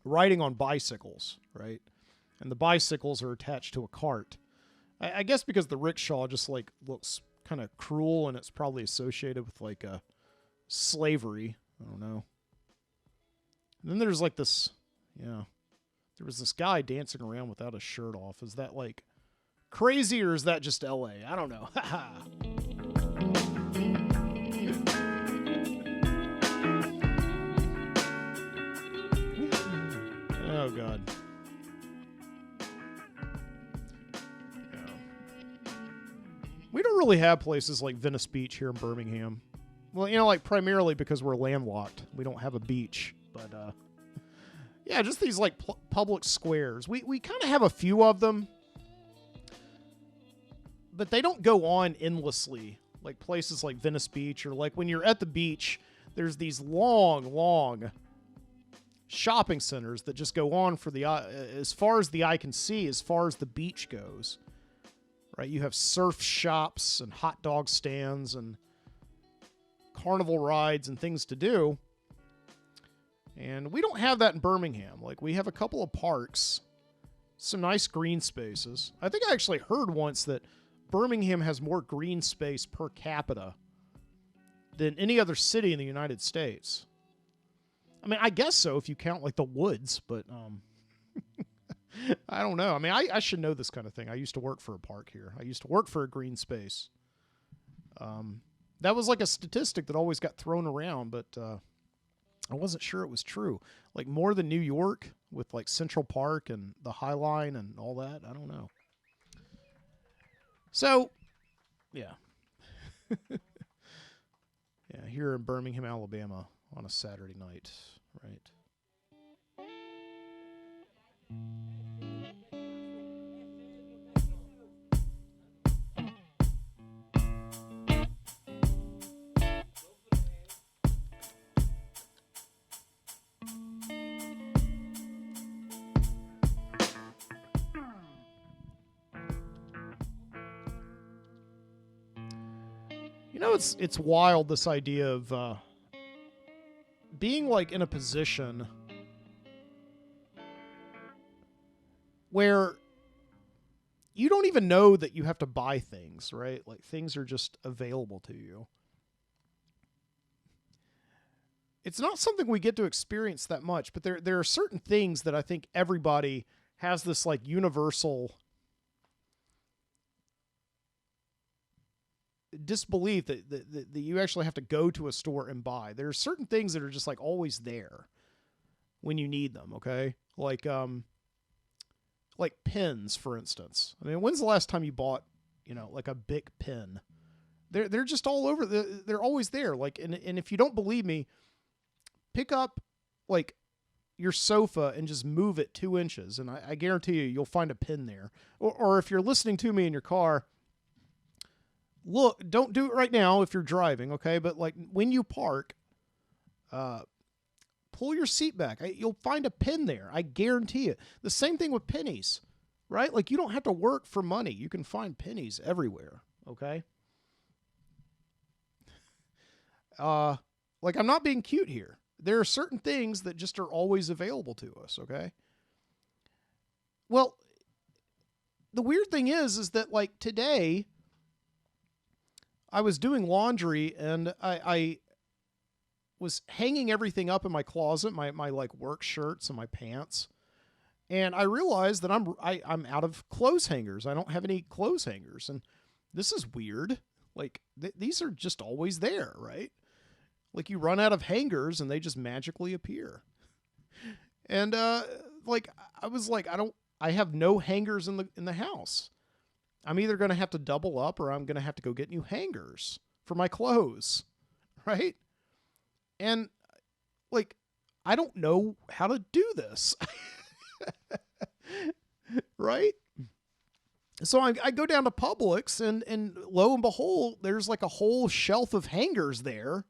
riding on bicycles, right? And the bicycles are attached to a cart. I guess because the rickshaw just like looks kind of cruel and it's probably associated with like slavery. I don't know. And then there's like this, there was this guy dancing around without a shirt off. Is that like crazy or is that just LA? I don't know. Oh, God. Yeah. We don't really have places like Venice Beach here in Birmingham. Well, you know, like primarily because we're landlocked. We don't have a beach. But, yeah, just these like public squares. We kind of have a few of them. But they don't go on endlessly. Like places like Venice Beach, or like when you're at the beach, there's these long shopping centers that just go on for the as far as the eye can see, as far as the beach goes. Right? You have surf shops and hot dog stands and carnival rides and things to do. And we don't have that in Birmingham. Like, we have a couple of parks, some nice green spaces. I think I actually heard once that Birmingham has more green space per capita than any other city in the United States. I mean, I guess so if you count, like, the woods, but I don't know. I mean, I should know this kind of thing. I used to work for a park here. I used to work for a green space. That was like a statistic that always got thrown around, but I wasn't sure it was true. Like, more than New York with, like, Central Park and the High Line and all that. I don't know. So, yeah. Yeah, here in Birmingham, Alabama on a Saturday night, right? You know, it's wild, this idea of being like in a position where you don't even know that you have to buy things, right? Like, things are just available to you. It's not something we get to experience that much, but there are certain things that I think everybody has this like universal disbelief that you actually have to go to a store and buy. There are certain things that are just like always there when you need them, okay? Like pens, for instance. I mean, when's the last time you bought, you know, like a Bic pen? They're just all over. They're always there. Like, and if you don't believe me, pick up like your sofa and just move it 2 inches, and I guarantee you'll find a pin there. Or if you're listening to me in your car, look, don't do it right now if you're driving, okay? But like when you park, pull your seat back. You'll find a pin there. I guarantee it. The same thing with pennies, right? Like, you don't have to work for money. You can find pennies everywhere, okay? Like, I'm not being cute here. There are certain things that just are always available to us, okay? Well, the weird thing is that like today, I was doing laundry and I was hanging everything up in my closet, my like work shirts and my pants. And I realized that I'm out of clothes hangers. I don't have any clothes hangers. And this is weird. Like, these are just always there, right? Like, you run out of hangers and they just magically appear. And like, I was like, I have no hangers in the house. I'm either going to have to double up or I'm going to have to go get new hangers for my clothes, right? And like, I don't know how to do this, right? So I go down to Publix and lo and behold, there's like a whole shelf of hangers there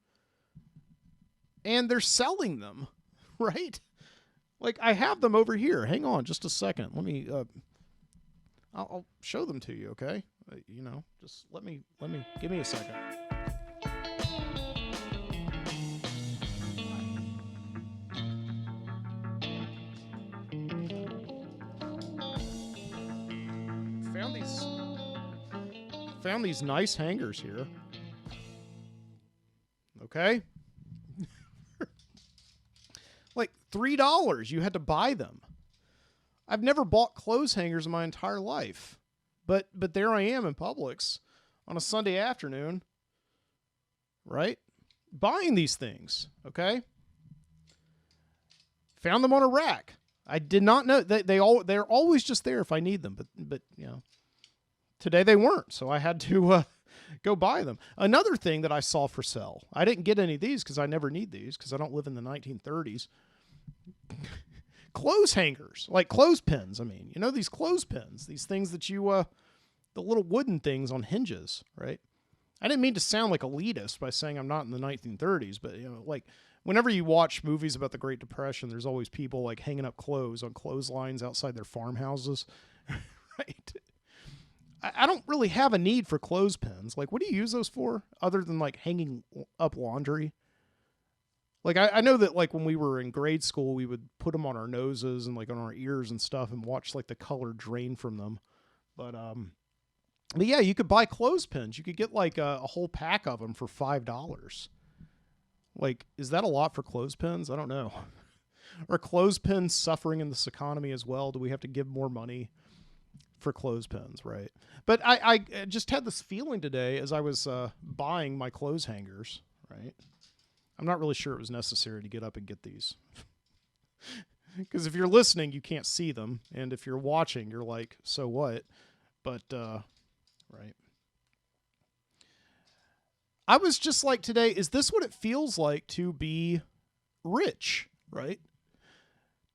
and they're selling them, right? Like, I have them over here. Hang on just a second. Let me, I'll show them to you, okay? You know, just let me, give me a second. Found these nice hangers here. Okay? Like $3, you had to buy them. I've never bought clothes hangers in my entire life. But there I am in Publix on a Sunday afternoon, right? Buying these things, okay? Found them on a rack. I did not know that they're always just there if I need them, but you know, today they weren't, so I had to Go buy them. Another thing that I saw for sale, I didn't get any of these because I never need these because I don't live in the 1930s. Clothes hangers, like clothespins. I mean, you know, these clothespins, these things that you, the little wooden things on hinges, right? I didn't mean to sound like elitist by saying I'm not in the 1930s, but, you know, like whenever you watch movies about the Great Depression, there's always people like hanging up clothes on clotheslines outside their farmhouses, right? I don't really have a need for clothespins. Like, what do you use those for other than like hanging up laundry? Like, I know that like when we were in grade school, we would put them on our noses and like on our ears and stuff and watch like the color drain from them. But yeah, you could buy clothespins. You could get like a whole pack of them for $5. Like, is that a lot for clothespins? I don't know. Are clothespins suffering in this economy as well? Do we have to give more money for clothespins, right? But I just had this feeling today as I was buying my clothes hangers, right? I'm not really sure it was necessary to get up and get these. Because if you're listening, you can't see them. And if you're watching, you're like, so what? But, right. I was just like today, is this what it feels like to be rich, right?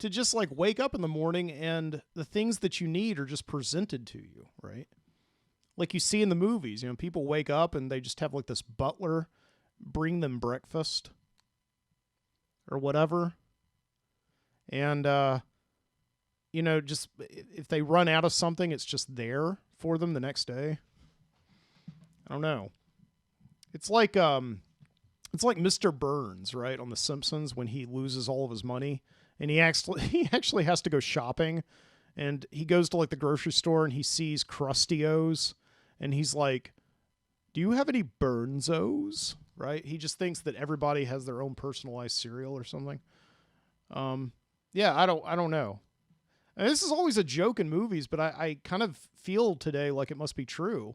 To just like wake up in the morning and the things that you need are just presented to you, right? Like you see in the movies, you know, people wake up and they just have like this butler bring them breakfast or whatever. And, you know, just if they run out of something, it's just there for them the next day. I don't know. It's like Mr. Burns, right, on The Simpsons when he loses all of his money and he actually has to go shopping, and he goes to like the grocery store and he sees Krusty-O's and he's like, "Do you have any Burnzos?" Right? He just thinks that everybody has their own personalized cereal or something. Yeah, I don't know. And this is always a joke in movies, but I kind of feel today like it must be true.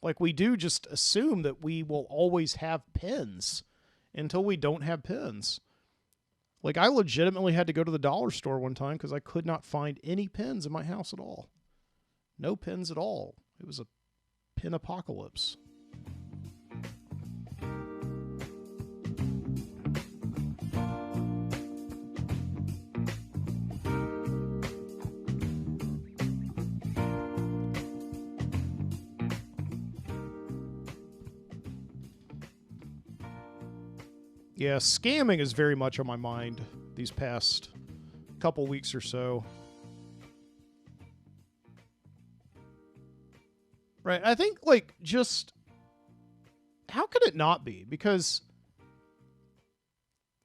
Like we do just assume that we will always have pens until we don't have pens. Like I legitimately had to go to the dollar store one time because I could not find any pens in my house at all. No pens at all. It was a pen apocalypse. Yeah, scamming is very much on my mind these past couple weeks or so. Right, I think, like, just... How could it not be? Because,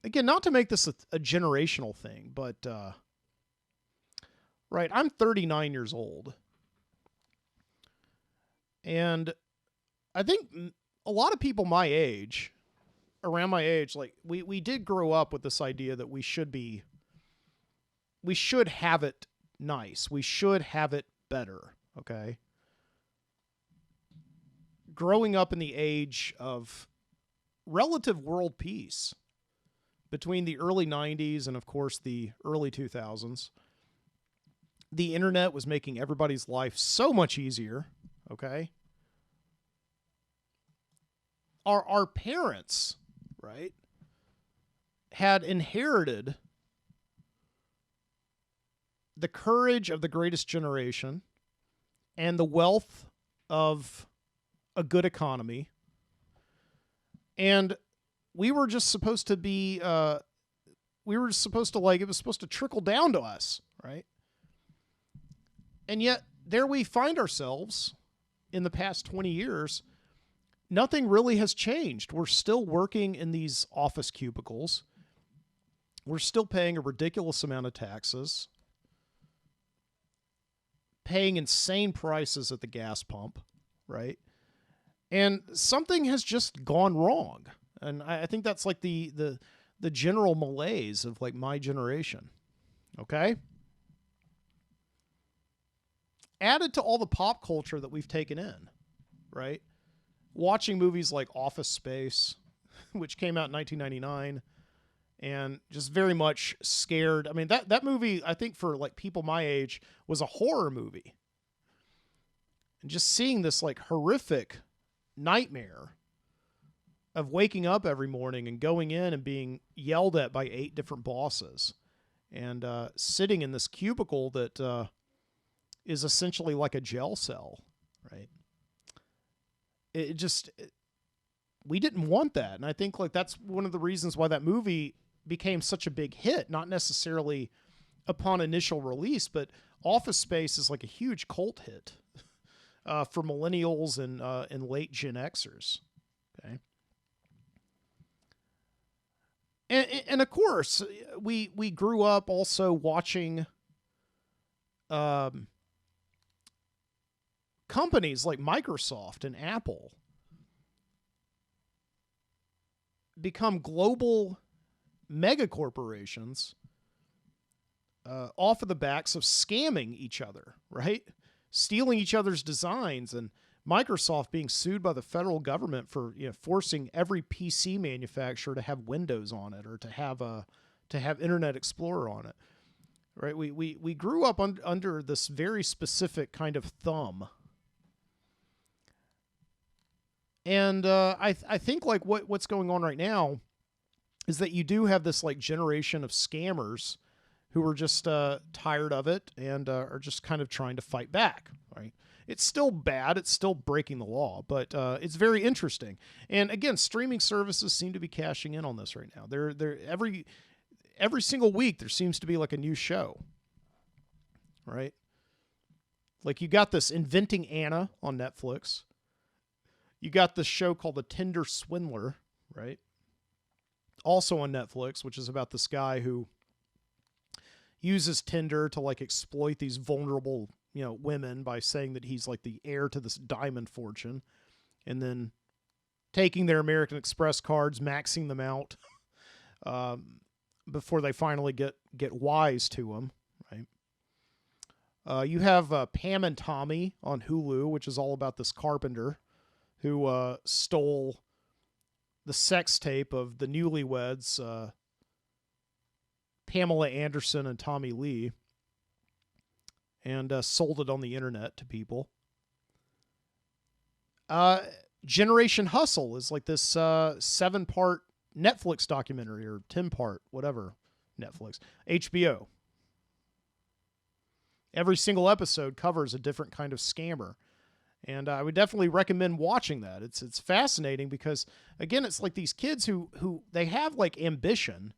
again, not to make this a generational thing, but, right, I'm 39 years old. And I think a lot of people my age... around my age, like we did grow up with this idea that we should have it nice. We should have it better. Okay. Growing up in the age of relative world peace between the early 90s and of course the early 2000s, the internet was making everybody's life so much easier. Okay. Our parents, right, had inherited the courage of the greatest generation and the wealth of a good economy. And we were just supposed to be, it was supposed to trickle down to us, right? And yet there we find ourselves in the past 20 years. Nothing really has changed. We're still working in these office cubicles. We're still paying a ridiculous amount of taxes, paying insane prices at the gas pump, right? And something has just gone wrong. And I think that's like the general malaise of like my generation. Okay? Added to all the pop culture that we've taken in, right? Watching movies like Office Space, which came out in 1999, and just very much scared. I mean, that movie, I think for like people my age, was a horror movie. And just seeing this like horrific nightmare of waking up every morning and going in and being yelled at by 8 different bosses and sitting in this cubicle that is essentially like a jail cell, right? We didn't want that. And I think like that's one of the reasons why that movie became such a big hit, not necessarily upon initial release, but Office Space is like a huge cult hit for millennials and late Gen Xers. Okay. And of course, we grew up also watching companies like Microsoft and Apple become global mega corporations off of the backs of scamming each other, right? Stealing each other's designs, and Microsoft being sued by the federal government for forcing every PC manufacturer to have Windows on it or to have Internet Explorer on it, right? We grew up under this very specific kind of thumb. And I think like what's going on right now is that you do have this like generation of scammers who are just tired of it and are just kind of trying to fight back, right? It's still bad. It's still breaking the law, but it's very interesting. And again, streaming services seem to be cashing in on this right now. They're every single week there seems to be like a new show, right? Like you got this Inventing Anna on Netflix. You got this show called The Tinder Swindler, right? Also on Netflix, which is about this guy who uses Tinder to like exploit these vulnerable, women by saying that he's like the heir to this diamond fortune, and then taking their American Express cards, maxing them out before they finally get wise to him, right? You have Pam and Tommy on Hulu, which is all about this carpenter who stole the sex tape of the newlyweds, Pamela Anderson and Tommy Lee, and sold it on the internet to people. Generation Hustle is like this 7-part Netflix documentary, or 10-part, whatever, Netflix. HBO. Every single episode covers a different kind of scammer. And I would definitely recommend watching that. It's fascinating because, again, it's like these kids who they have like ambition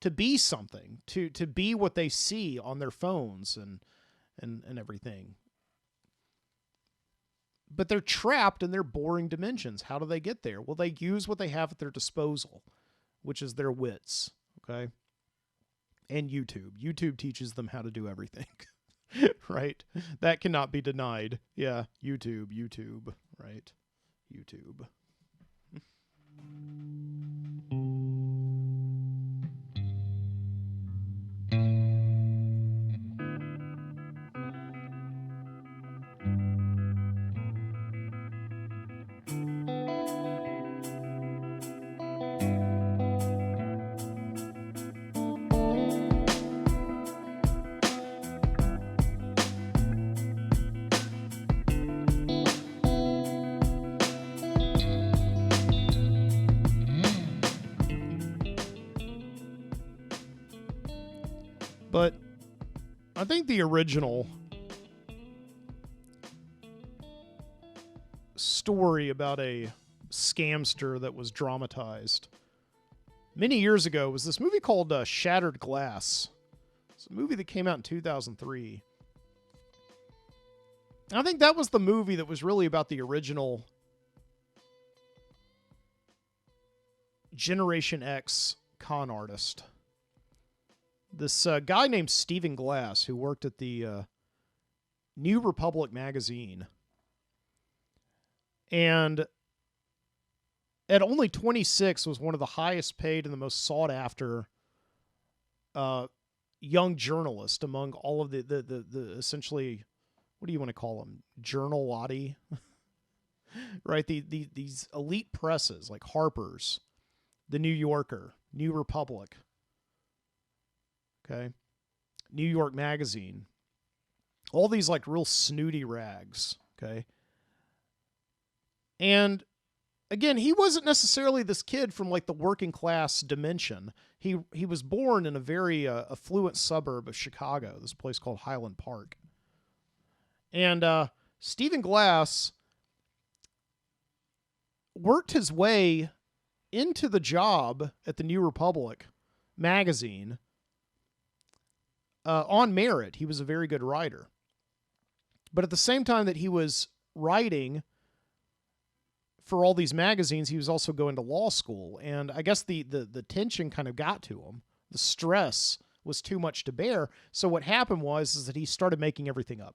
to be something, to be what they see on their phones and everything. But they're trapped in their boring dimensions. How do they get there? Well, they use what they have at their disposal, which is their wits, okay? And YouTube. YouTube teaches them how to do everything. Right? That cannot be denied. Yeah, YouTube, right? YouTube. But I think the original story about a scamster that was dramatized many years ago was this movie called Shattered Glass. It's a movie that came out in 2003. I think that was the movie that was really about the original Generation X con artist. This guy named Stephen Glass, who worked at the New Republic magazine. And at only 26 was one of the highest paid and the most sought after young journalists among all of the essentially, what do you want to call them? Journalati? Right? These elite presses like Harper's, The New Yorker, New Republic. Okay. New York Magazine. All these like real snooty rags. Okay. And again, he wasn't necessarily this kid from like the working class dimension. He was born in a very affluent suburb of Chicago, this place called Highland Park. And Stephen Glass worked his way into the job at the New Republic magazine on merit. He was a very good writer. But at the same time that he was writing for all these magazines, he was also going to law school. And I guess the tension kind of got to him. The stress was too much to bear. So what happened is that he started making everything up.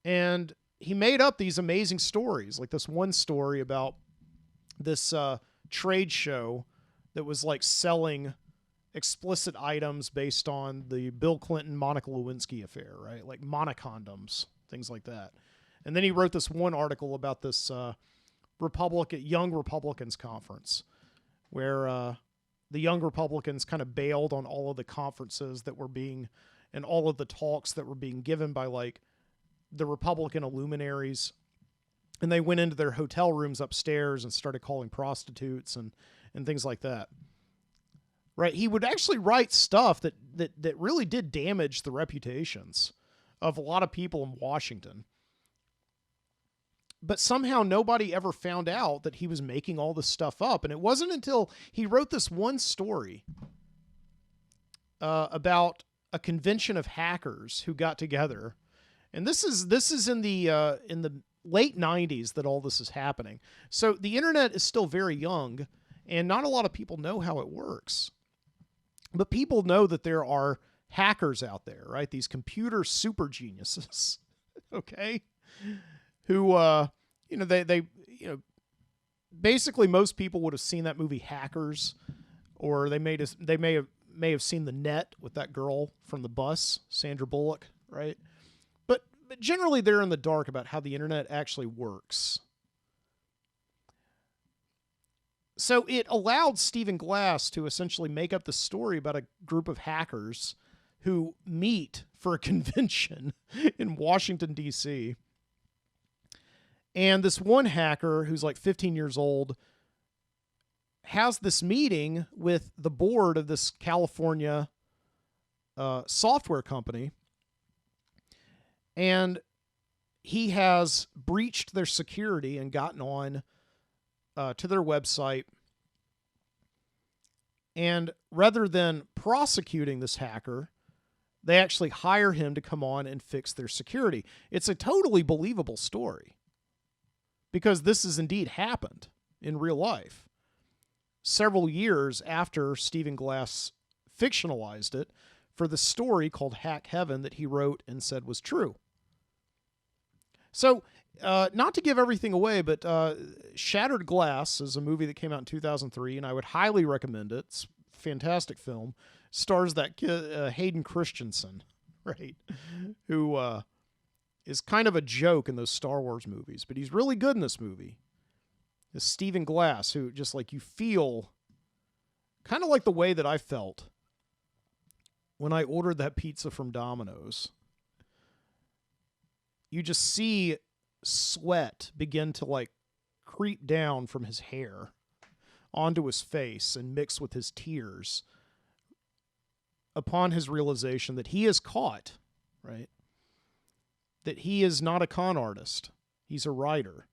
And he made up these amazing stories, like this one story about this trade show that was like selling explicit items based on the Bill Clinton Monica Lewinsky affair, right? Like monocondoms, things like that. And then he wrote this one article about this Young Republicans conference, where the Young Republicans kind of bailed on all of the conferences that were being, and all of the talks that were being given by like the Republican luminaries. And they went into their hotel rooms upstairs and started calling prostitutes and things like that. Right? He would actually write stuff that really did damage the reputations of a lot of people in Washington. But somehow nobody ever found out that he was making all this stuff up. And it wasn't until he wrote this one story about a convention of hackers who got together. And this is in the late 90s that all this is happening. So the internet is still very young, and not a lot of people know how it works. But people know that there are hackers out there, right? These computer super geniuses, okay? Who, they basically most people would have seen that movie Hackers, or they may have seen The Net with that girl from the bus, Sandra Bullock, right? But generally they're in the dark about how the internet actually works. So it allowed Stephen Glass to essentially make up the story about a group of hackers who meet for a convention in Washington, D.C. And this one hacker who's like 15 years old has this meeting with the board of this California software company. And he has breached their security and gotten on to their website. And rather than prosecuting this hacker, they actually hire him to come on and fix their security. It's a totally believable story, because this has indeed happened in real life. Several years after Stephen Glass fictionalized it for the story called Hack Heaven that he wrote and said was true. So, not to give everything away, but Shattered Glass is a movie that came out in 2003, and I would highly recommend it. It's a fantastic film. Stars that kid, Hayden Christensen, right, who is kind of a joke in those Star Wars movies, but he's really good in this movie. This Stephen Glass, who just like you feel kind of like the way that I felt when I ordered that pizza from Domino's. You just see sweat begin to like creep down from his hair onto his face and mix with his tears upon his realization that he is caught, right? That he is not a con artist. He's a writer.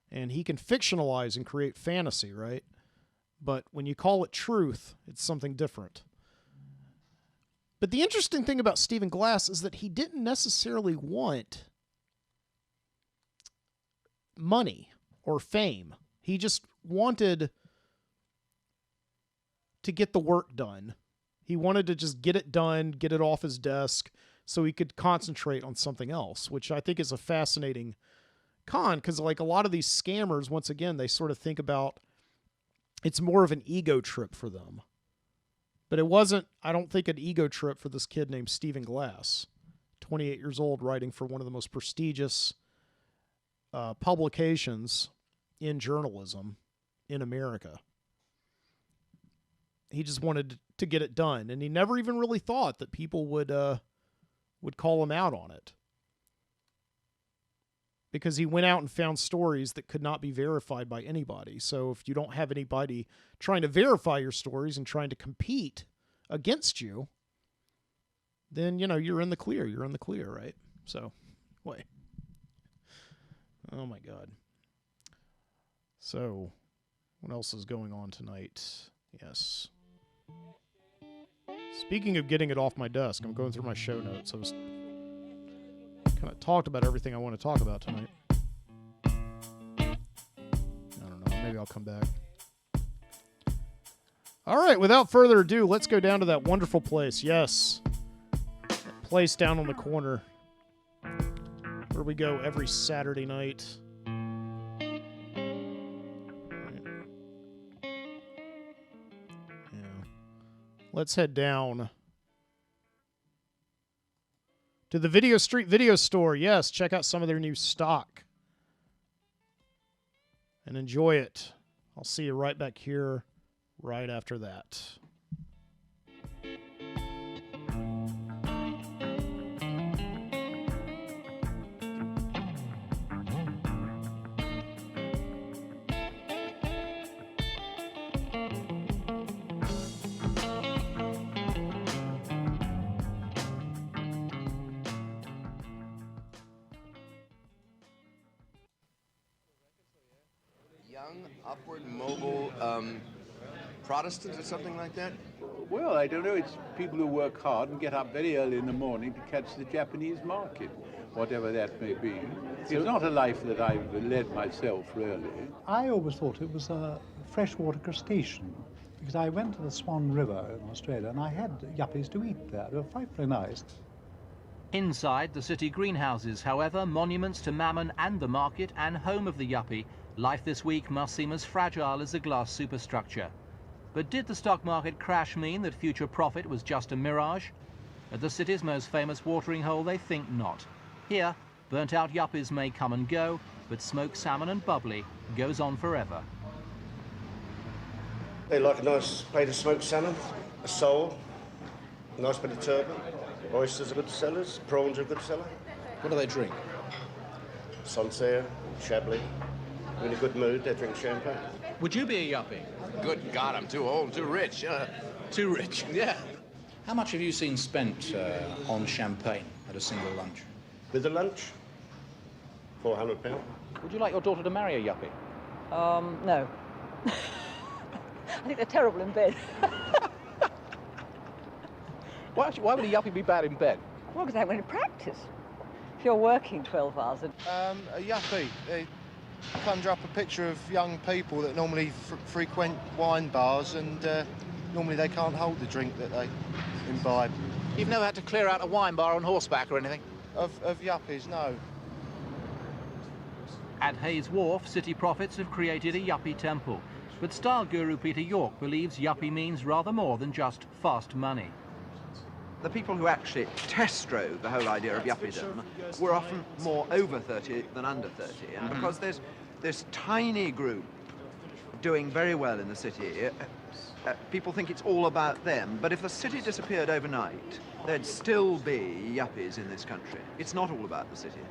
And he can fictionalize and create fantasy, right? But when you call it truth, it's something different. But the interesting thing about Stephen Glass is that he didn't necessarily want money or fame. He just wanted to get the work done. He wanted to just get it done, get it off his desk, so he could concentrate on something else, which I think is a fascinating con, because like a lot of these scammers, once again, they sort of think about it's more of an ego trip for them. But it wasn't, I don't think, an ego trip for this kid named Stephen Glass, 28 years old, writing for one of the most prestigious publications in journalism in America. He just wanted to get it done, and he never even really thought that people would call him out on it. because he went out and found stories that could not be verified by anybody. So if you don't have anybody trying to verify your stories and trying to compete against you, then, you know, you're in the clear. You're in the clear, right? So, wait. Oh, my God. So, what else is going on tonight? Yes. Speaking of getting it off my desk, I'm going through my show notes. I was kind of talked about everything I want to talk about tonight. I don't know. Maybe I'll come back. All right. Without further ado, let's go down to that wonderful place. Yes. That place down on the corner where we go every Saturday night. Let's head down to the Video Street Video Store. Yes, check out some of their new stock and enjoy it. I'll see you right back here right after that. Young, upward, mobile Protestants or something like that? Well, I don't know. It's people who work hard and get up very early in the morning to catch the Japanese market, whatever that may be. It's not a life that I've led myself, really. I always thought it was a freshwater crustacean, because I went to the Swan River in Australia and I had yuppies to eat there. They were frightfully nice. Inside the city greenhouses, however, monuments to Mammon and the market and home of the yuppie, life this week must seem as fragile as a glass superstructure. But did the stock market crash mean that future profit was just a mirage? At the city's most famous watering hole, they think not. Here, burnt-out yuppies may come and go, but smoked salmon and bubbly goes on forever. They like a nice plate of smoked salmon, a sole, a nice bit of turbot. Oysters are good sellers, prawns are a good seller. What do they drink? Sancerre, Chablis. In a good mood, they drink champagne. Would you be a yuppie? Good God, I'm too old, too rich. Too rich? Yeah. How much have you seen spent on champagne at a single lunch? With the lunch, £400. Would you like your daughter to marry a yuppie? No. I think they're terrible in bed. Why would a yuppie be bad in bed? Well, because they haven't any practice. If you're working 12 hours a yuppie. They conjure up a picture of young people that normally frequent wine bars, and normally they can't hold the drink that they imbibe. You've never had to clear out a wine bar on horseback or anything? Of yuppies, no. At Hayes Wharf, city prophets have created a yuppie temple. But style guru Peter York believes yuppie means rather more than just fast money. The people who actually test drove the whole idea of yuppiedom were often more over 30 than under 30. And because there's this tiny group doing very well in the city, people think it's all about them. But if the city disappeared overnight, there'd still be yuppies in this country. It's not all about the city.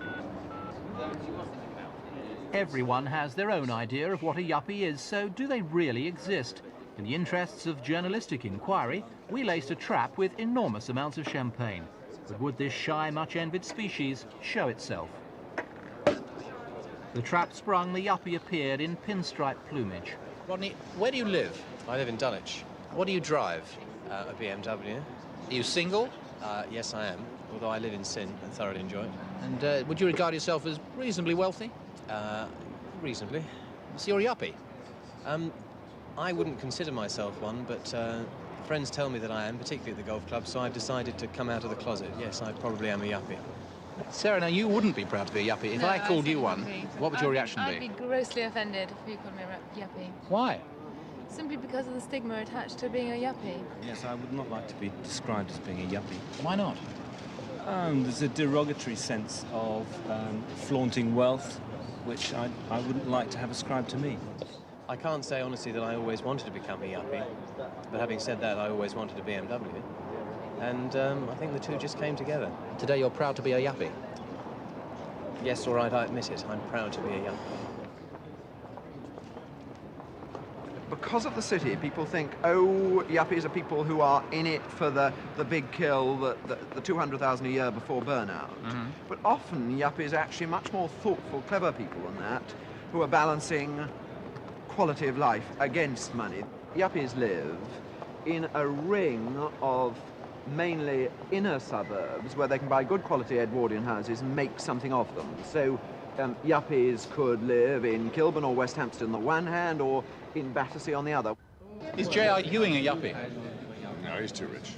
Everyone has their own idea of what a yuppie is, so do they really exist? In the interests of journalistic inquiry, we laced a trap with enormous amounts of champagne. But would this shy, much-envied species show itself? The trap sprung, the yuppie appeared in pinstripe plumage. Rodney, where do you live? I live in Dulwich. What do you drive? A BMW. Are you single? Yes, I am, although I live in sin and thoroughly enjoy it. And would you regard yourself as reasonably wealthy? Reasonably. So you're a yuppie? I wouldn't consider myself one, but friends tell me that I am, particularly at the golf club, so I've decided to come out of the closet. Yes, I probably am a yuppie. Sarah, now you wouldn't be proud to be a yuppie. If No, I called you certainly one, wouldn't be. what would your reaction I'd be? be grossly offended if you called me a yuppie. Why? Simply because of the stigma attached to being a yuppie. Yes, I would not like to be described as being a yuppie. Why not? There's a derogatory sense of flaunting wealth, which I wouldn't like to have ascribed to me. I can't say honestly that I always wanted to become a yuppie, but having said that, I always wanted a BMW. And I think the two just came together. Today you're proud to be a yuppie? Yes, all right, I admit it. I'm proud to be a Yuppie. Because of the city, people think, oh, Yuppies are people who are in it for the big kill, the 200,000 a year before burnout. But often, Yuppies are actually much more thoughtful, clever people than that, who are balancing quality of life against money. Yuppies live in a ring of mainly inner suburbs where they can buy good quality Edwardian houses and make something of them. So Yuppies could live in Kilburn or West Hampstead on the one hand, or in Battersea on the other. Is J.R. Ewing a Yuppie? No, he's too rich.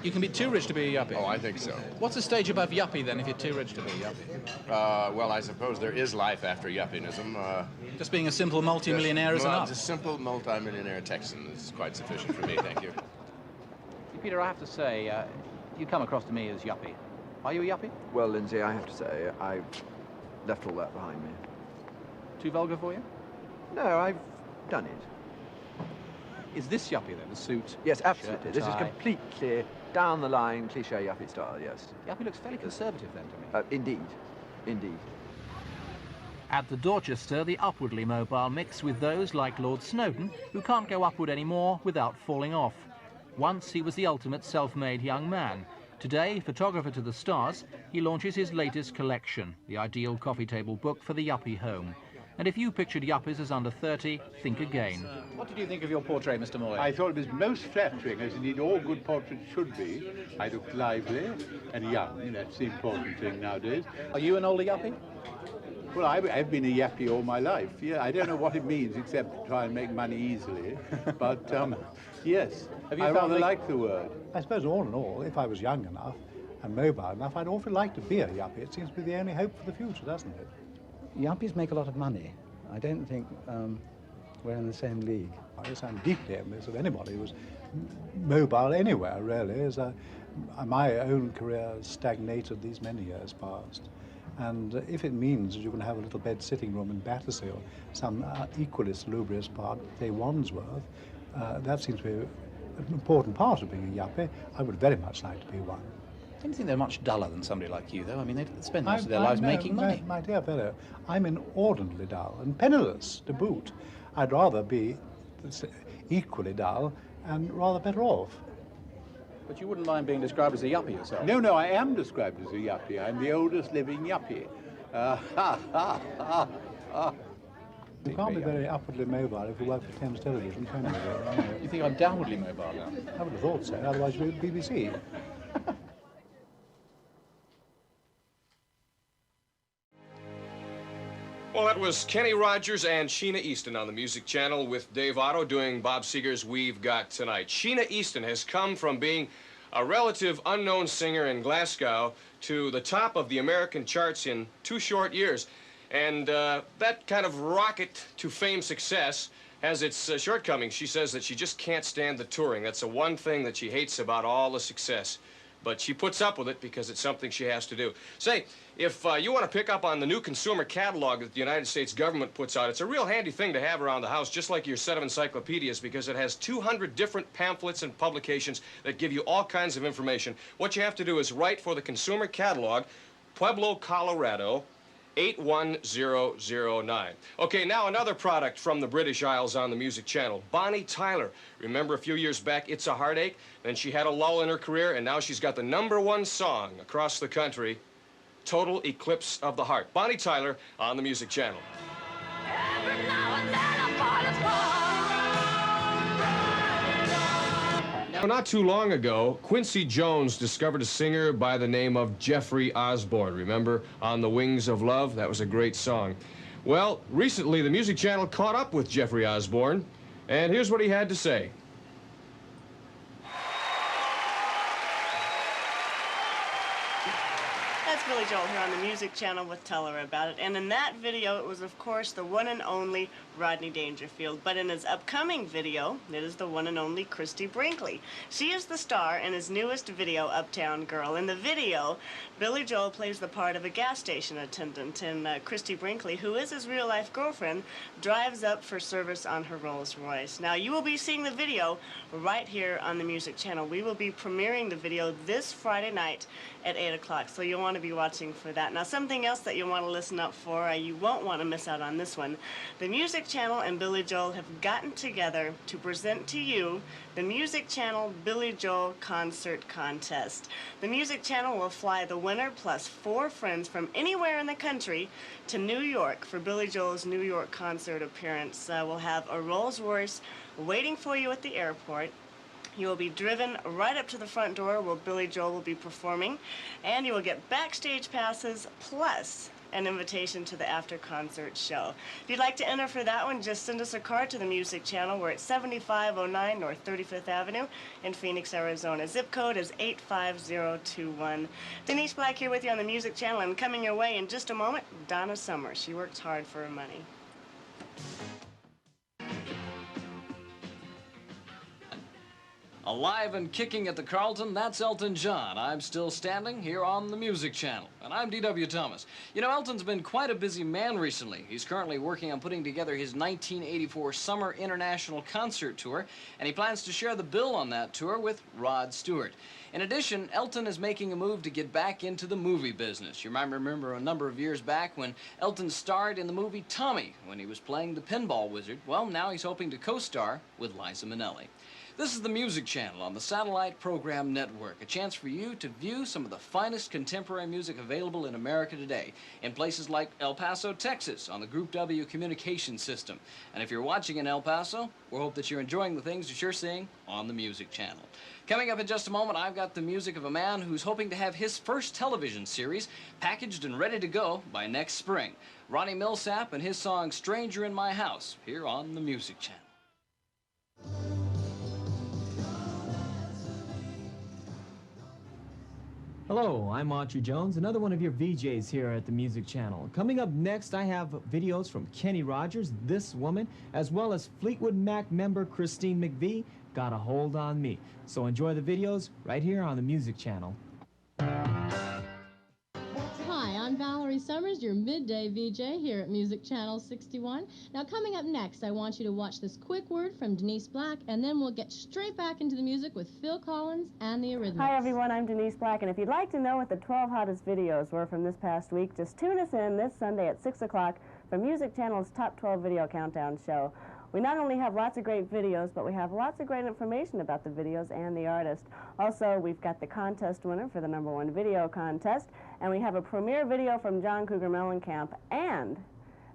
You can be too rich to be a Yuppie? Oh, I think so. What's the stage above Yuppie, then, if you're too rich to be a Yuppie? Well, I suppose there is life after Yuppianism. Just being a simple multi-millionaire is enough? A simple multi-millionaire Texan is quite sufficient for me, thank you. Peter, I have to say, you come across to me as Yuppie. Are you a Yuppie? Well, Lindsay, I have to say, I've left all that behind me. Too vulgar for you? No, I've done it. Is this Yuppie, then, the suit? Yes, absolutely. Shirt, This is tie? completely down-the-line, cliché Yuppie style, yes. Yuppie looks fairly conservative, then, to me. Indeed. Indeed. At the Dorchester, the upwardly mobile mix with those like Lord Snowdon, who can't go upward anymore without falling off. Once he was the ultimate self-made young man. Today, photographer to the stars, he launches his latest collection, the ideal coffee table book for the Yuppie home. And if you pictured Yuppies as under 30, think again. What did you think of your portrait, Mr. Morley? I thought it was most flattering, as indeed all good portraits should be. I looked lively and young. That's the important thing nowadays. Are you an older Yuppie? Well, I've been a Yuppie all my life. Yeah, I don't know what it means except to try and make money easily. But yes, I rather like the word. I suppose all in all, if I was young enough and mobile enough, I'd awfully like to be a Yuppie. It seems to be the only hope for the future, doesn't it? Yuppies make a lot of money. I don't think we're in the same league. Yes, I'm deeply envious of anybody who's mobile anywhere, really. As my own career has stagnated these many years past. And if it means that you can have a little bed sitting room in Battersea or some equally salubrious part, say Wandsworth, that seems to be an important part of being a Yuppie. I would very much like to be one. Don't you think they're much duller than somebody like you, though? I mean, they spend most of their lives making money. My dear fellow, I'm inordinately dull and penniless to boot. I'd rather be equally dull and rather better off. But you wouldn't mind being described as a Yuppie yourself? No, I am described as a Yuppie. I'm the oldest living Yuppie. You can't be very upwardly mobile if you work for Thames Television, can you? You think I'm downwardly mobile now? I would have thought so, otherwise you'd be BBC. Well, that was Kenny Rogers and Sheena Easton on the Music Channel with Dave Otto doing Bob Seger's We've Got Tonight. Sheena Easton has come from being a relative unknown singer in Glasgow to the top of the American charts in 2 short years. And that kind of rocket to fame success has its shortcomings. She says that she just can't stand the touring. That's the one thing that she hates about all the success. But she puts up with it because it's something she has to do. Say, if you want to pick up on the new consumer catalog that the United States government puts out, it's a real handy thing to have around the house, just like your set of encyclopedias, because it has 200 different pamphlets and publications that give you all kinds of information. What you have to do is write for the consumer catalog, Pueblo, Colorado, 81009. Okay, now another product from the British Isles on the Music Channel. Bonnie Tyler. Remember a few years back, It's a Heartache? Then she had a lull in her career, and now she's got the #1 song across the country, Total Eclipse of the Heart. Bonnie Tyler on the Music Channel. Now, not too long ago, Quincy Jones discovered a singer by the name of Jeffrey Osborne. Remember, On the Wings of Love? That was a great song. Well, recently the Music Channel caught up with Jeffrey Osborne, and here's what he had to say. That's Billy Joel here on the Music Channel with Tell Her About It. And in that video, it was, of course, the one and only Rodney Dangerfield, but in his upcoming video, it is the one and only Christy Brinkley. She is the star in his newest video, Uptown Girl. In the video, Billy Joel plays the part of a gas station attendant, and Christy Brinkley, who is his real-life girlfriend, drives up for service on her Rolls Royce. Now, you will be seeing the video right here on the Music Channel. We will be premiering the video this Friday night at 8 o'clock, so you'll want to be watching for that. Now, something else that you'll want to listen up for, you won't want to miss out on this one. The Music Channel and Billy Joel have gotten together to present to you the Music Channel Billy Joel Concert Contest. The Music Channel will fly the winner plus 4 friends from anywhere in the country to New York for Billy Joel's New York concert appearance. We'll have a Rolls Royce waiting for you at the airport. You will be driven right up to the front door where Billy Joel will be performing, and you will get backstage passes plus an invitation to the after-concert show. If you'd like to enter for that one, just send us a card to the Music Channel. We're at 7509 North 35th Avenue in Phoenix, Arizona. Zip code is 85021. Denise Black here with you on the Music Channel, and coming your way in just a moment, Donna Summer. She works hard for her money. Alive and kicking at the Carlton, that's Elton John. I'm still standing here on the Music Channel. And I'm D.W. Thomas. You know, Elton's been quite a busy man recently. He's currently working on putting together his 1984 Summer International Concert Tour, and he plans to share the bill on that tour with Rod Stewart. In addition, Elton is making a move to get back into the movie business. You might remember a number of years back when Elton starred in the movie Tommy when he was playing the pinball wizard. Well, now he's hoping to co-star with Liza Minnelli. This is the Music Channel on the Satellite Program Network, a chance for you to view some of the finest contemporary music available in America today, in places like El Paso, Texas, on the Group W communication system. And if you're watching in El Paso, we hope that you're enjoying the things that you're seeing on the Music Channel. Coming up in just a moment, I've got the music of a man who's hoping to have his first television series packaged and ready to go by next spring. Ronnie Millsap and his song Stranger in My House, here on the Music Channel. Hello, I'm Autry Jones, another one of your VJs here at the Music Channel. Coming up next, I have videos from Kenny Rogers, This Woman, as well as Fleetwood Mac member Christine McVie, Got a Hold on Me. So enjoy the videos right here on the Music Channel. Hi, I'm Valerie Summers, your midday VJ here at Music Channel 61. Now, coming up next, I want you to watch this quick word from Denise Black, and then we'll get straight back into the music with Phil Collins and the Eurythmics. Hi, everyone. I'm Denise Black, and if you'd like to know what the 12 hottest videos were from this past week, just tune us in this Sunday at 6 o'clock for Music Channel's Top 12 Video Countdown show. We not only have lots of great videos, but we have lots of great information about the videos and the artist. Also, we've got the contest winner for the #1 video contest, and we have a premiere video from John Cougar Mellencamp and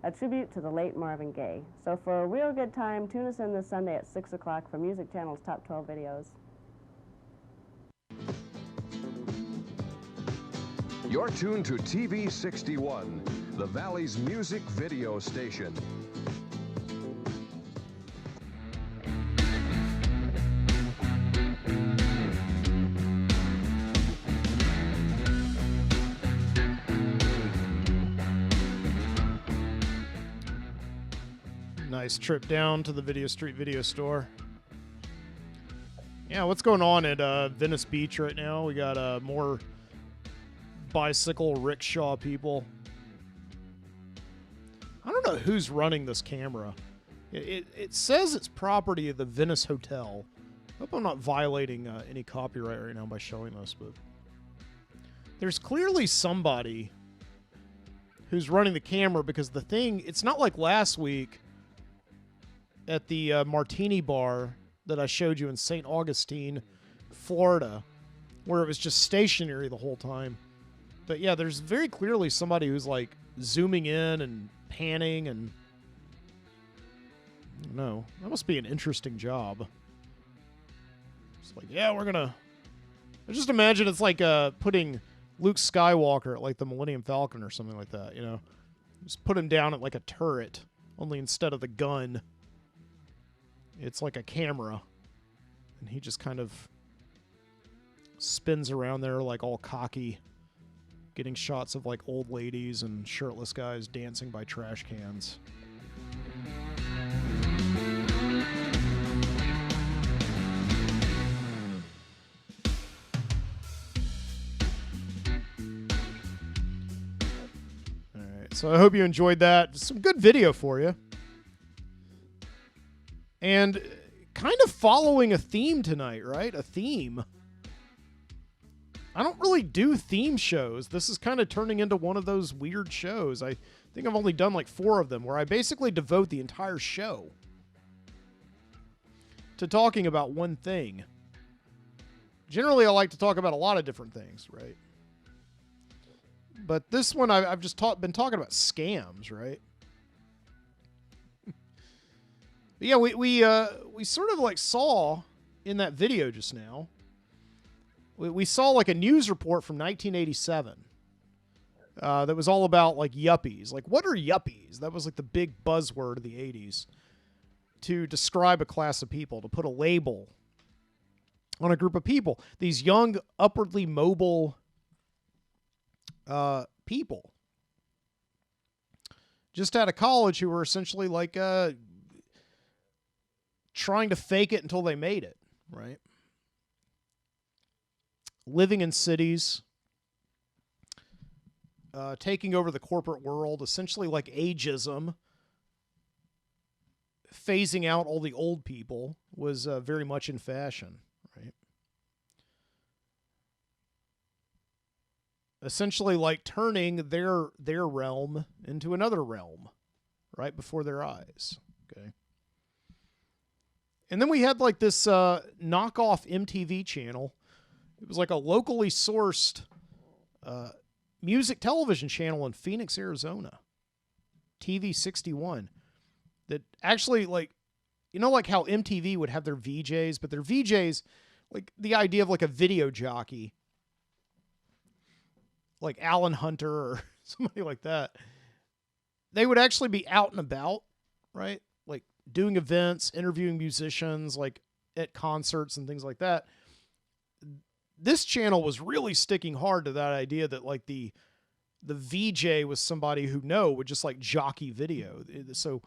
a tribute to the late Marvin Gaye. So for a real good time, tune us in this Sunday at 6 o'clock for Music Channel's Top 12 Videos. You're tuned to TV 61, the Valley's music video station. Nice trip down to the Video Street Video Store. Yeah, what's going on at Venice Beach right now? We got more bicycle rickshaw people. I don't know who's running this camera. It says it's property of the Venice Hotel. I hope I'm not violating any copyright right now by showing this, but there's clearly somebody who's running the camera, because the thing, it's not like last week at the Martini Bar that I showed you in St. Augustine, Florida, where it was just stationary the whole time. But yeah, there's very clearly somebody who's like zooming in and panning, and I don't know, that must be an interesting job. It's like, yeah, we're gonna, I just imagine it's like putting Luke Skywalker at like the Millennium Falcon or something like that, you know? Just put him down at like a turret, only instead of the gun, it's like a camera, and he just kind of spins around there like all cocky, getting shots of like old ladies and shirtless guys dancing by trash cans. So I hope you enjoyed that. Some good video for you. And kind of following a theme tonight, right? A theme. I don't really do theme shows. This is kind of turning into one of those weird shows. I think I've only done like 4 of them where I basically devote the entire show to talking about one thing. Generally, I like to talk about a lot of different things, right? But this one, I've just been talking about scams, right? But yeah, we sort of like saw in that video just now, we saw like a news report from 1987 that was all about like yuppies. Like, what are yuppies? That was like the big buzzword of the 80s to describe a class of people, to put a label on a group of people. These young, upwardly mobile people just out of college who were essentially like trying to fake it until they made it, right? Living in cities, taking over the corporate world, essentially like ageism, phasing out all the old people was very much in fashion, right? Essentially like turning their realm into another realm right before their eyes, okay? And then we had like this knockoff MTV channel. It was like a locally sourced music television channel in Phoenix, Arizona. TV 61. That actually, like, you know, like how MTV would have their VJs, but their VJs, like the idea of like a video jockey, like Alan Hunter or somebody like that, they would actually be out and about, right? Like doing events, interviewing musicians, like at concerts and things like that. This channel was really sticking hard to that idea that like the VJ was somebody who would just like jockey video. So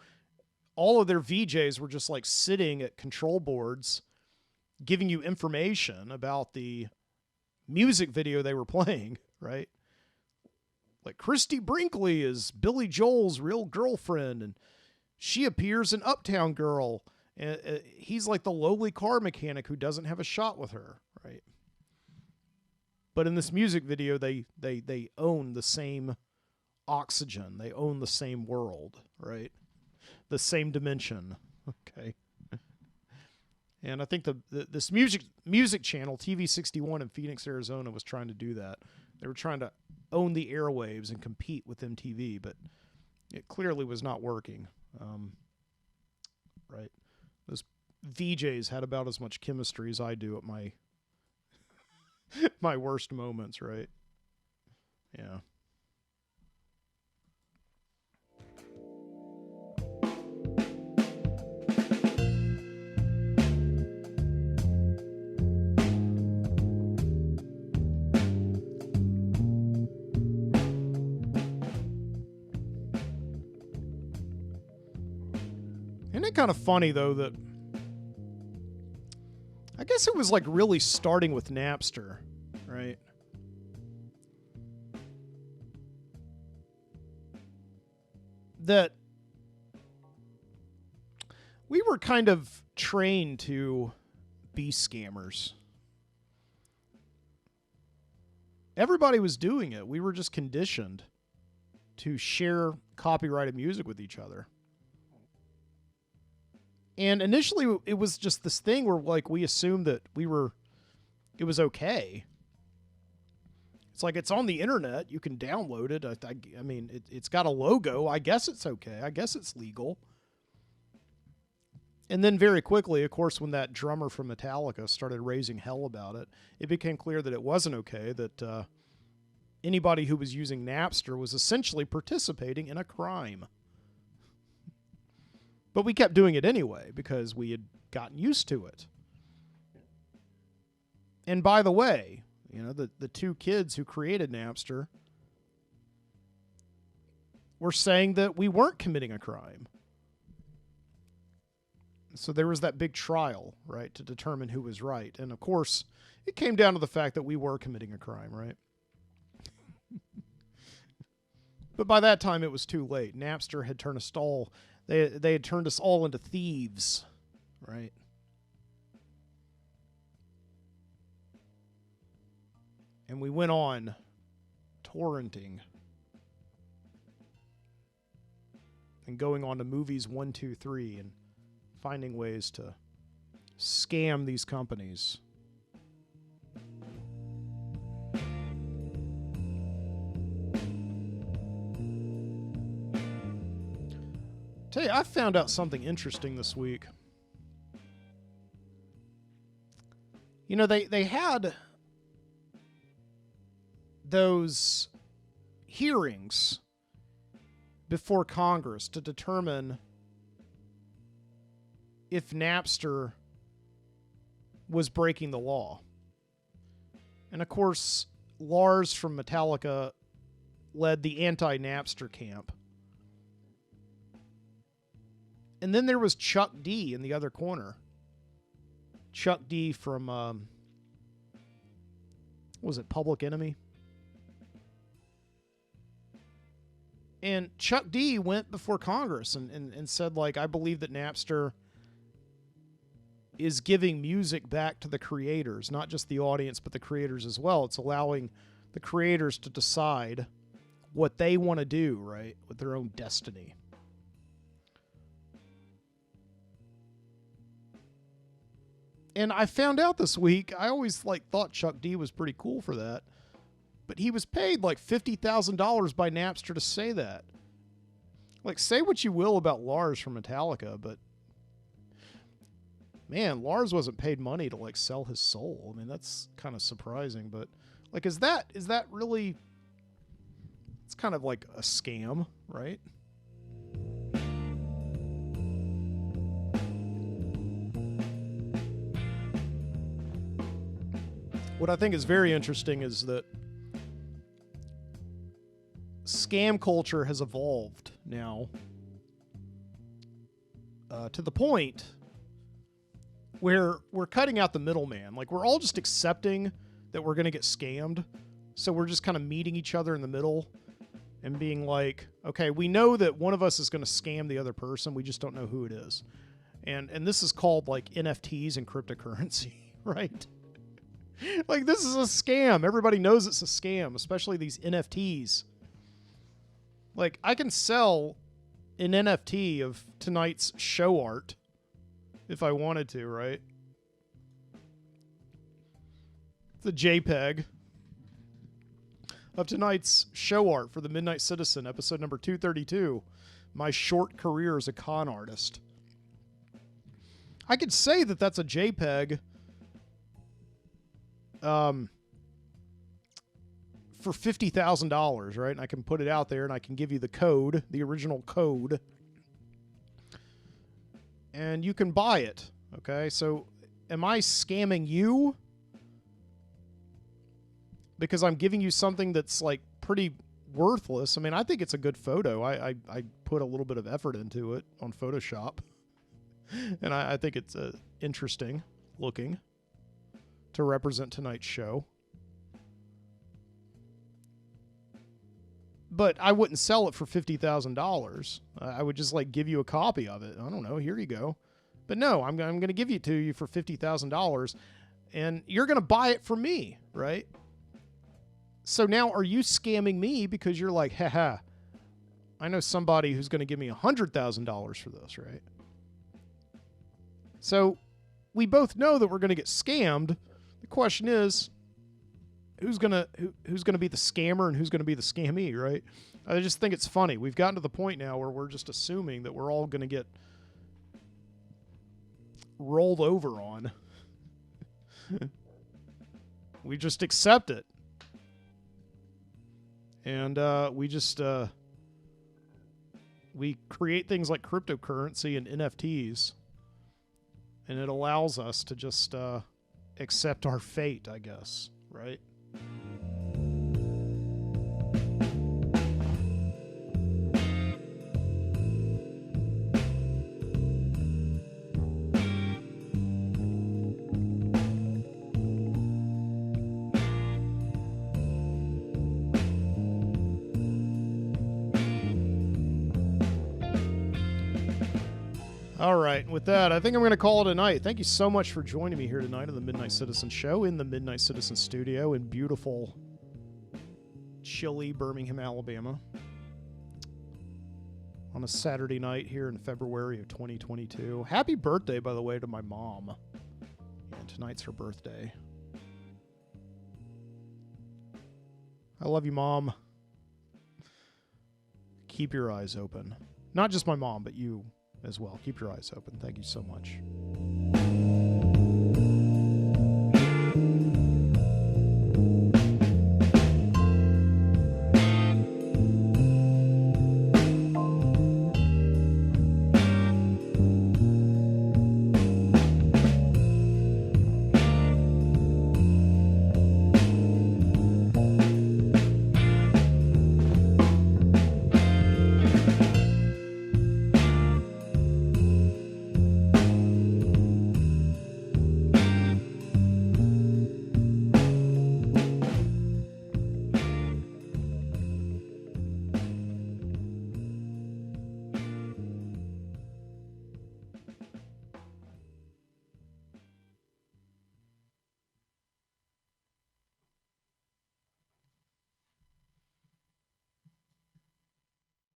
all of their VJs were just like sitting at control boards, giving you information about the music video they were playing, right? Like Christy Brinkley is Billy Joel's real girlfriend, and she appears in Uptown Girl, and he's like the lowly car mechanic who doesn't have a shot with her, right? But in this music video, they own the same oxygen. They own the same world, right? The same dimension, okay? And I think this music channel, TV 61 in Phoenix, Arizona, was trying to do that. They were trying to own the airwaves and compete with MTV, but it clearly was not working, right? Those VJs had about as much chemistry as I do at my my worst moments, right? Yeah. Isn't it kind of funny, though, that I guess it was like really starting with Napster, right? That we were kind of trained to be scammers. Everybody was doing it. We were just conditioned to share copyrighted music with each other. And initially, it was just this thing where, like, we assumed that it was okay. It's like, it's on the internet. You can download it. I mean, it's got a logo. I guess it's okay. I guess it's legal. And then very quickly, of course, when that drummer from Metallica started raising hell about it, it became clear that it wasn't okay, that anybody who was using Napster was essentially participating in a crime. But we kept doing it anyway because we had gotten used to it. And by the way, you know, the two kids who created Napster were saying that we weren't committing a crime. So there was that big trial, right, to determine who was right. And of course, it came down to the fact that we were committing a crime, right? But by that time, it was too late. Napster had turned us all, they had turned us all into thieves, right? And we went on torrenting and going on to movies 1, 2, 3 and finding ways to scam these companies. Tell you, I found out something interesting this week. You know, they had those hearings before Congress to determine if Napster was breaking the law. And of course, Lars from Metallica led the anti-Napster camp. And then there was Chuck D in the other corner. Chuck D from, what was it, Public Enemy? And Chuck D went before Congress and said, like, I believe that Napster is giving music back to the creators, not just the audience, but the creators as well. It's allowing the creators to decide what they want to do, right, with their own destiny. And I found out this week, I always thought Chuck D was pretty cool for that. But he was paid like $50,000 by Napster to say that. Like, say what you will about Lars from Metallica, but man, Lars wasn't paid money to like sell his soul. I mean, that's kind of surprising, but like, is that really, it's kind of like a scam, right? What I think is very interesting is that scam culture has evolved now to the point where we're cutting out the middleman. Like, we're all just accepting that we're going to get scammed. So we're just kind of meeting each other in the middle and being like, okay, we know that one of us is going to scam the other person. We just don't know who it is. And this is called like NFTs and cryptocurrency, right? Like, this is a scam. Everybody knows it's a scam, especially these NFTs. Like, I can sell an NFT of tonight's show art if I wanted to, right? The JPEG of tonight's show art for the Midnight Citizen, episode number 232, my short career as a con artist. I could say that that's a JPEG for $50,000, right? And I can put it out there and I can give you the code, the original code, and you can buy it, okay? So am I scamming you? Because I'm giving you something that's like pretty worthless. I mean, I think it's a good photo. I put a little bit of effort into it on Photoshop. And I think it's interesting looking to represent tonight's show. But I wouldn't sell it for $50,000. I would just like give you a copy of it. I don't know. Here you go. But no, I'm going to give it to you for $50,000, and you're going to buy it from me, right? So now, are you scamming me because you're like, haha, I know somebody who's going to give me $100,000 for this, right? So we both know that we're going to get scammed. The question is, who's gonna be the scammer and who's gonna be the scammy, right? I just think it's funny. We've gotten to the point now where we're just assuming that we're all gonna get rolled over on. We just accept it, and we create things like cryptocurrency and NFTs, and it allows us to just accept our fate, I guess, right? All right, with that, I think I'm going to call it a night. Thank you so much for joining me here tonight on the Midnight Citizen Show in the Midnight Citizen studio in beautiful, chilly Birmingham, Alabama, on a Saturday night here in February of 2022. Happy birthday, by the way, to my mom. And tonight's her birthday. I love you, Mom. Keep your eyes open. Not just my mom, but you as well. Keep your eyes open. Thank you so much.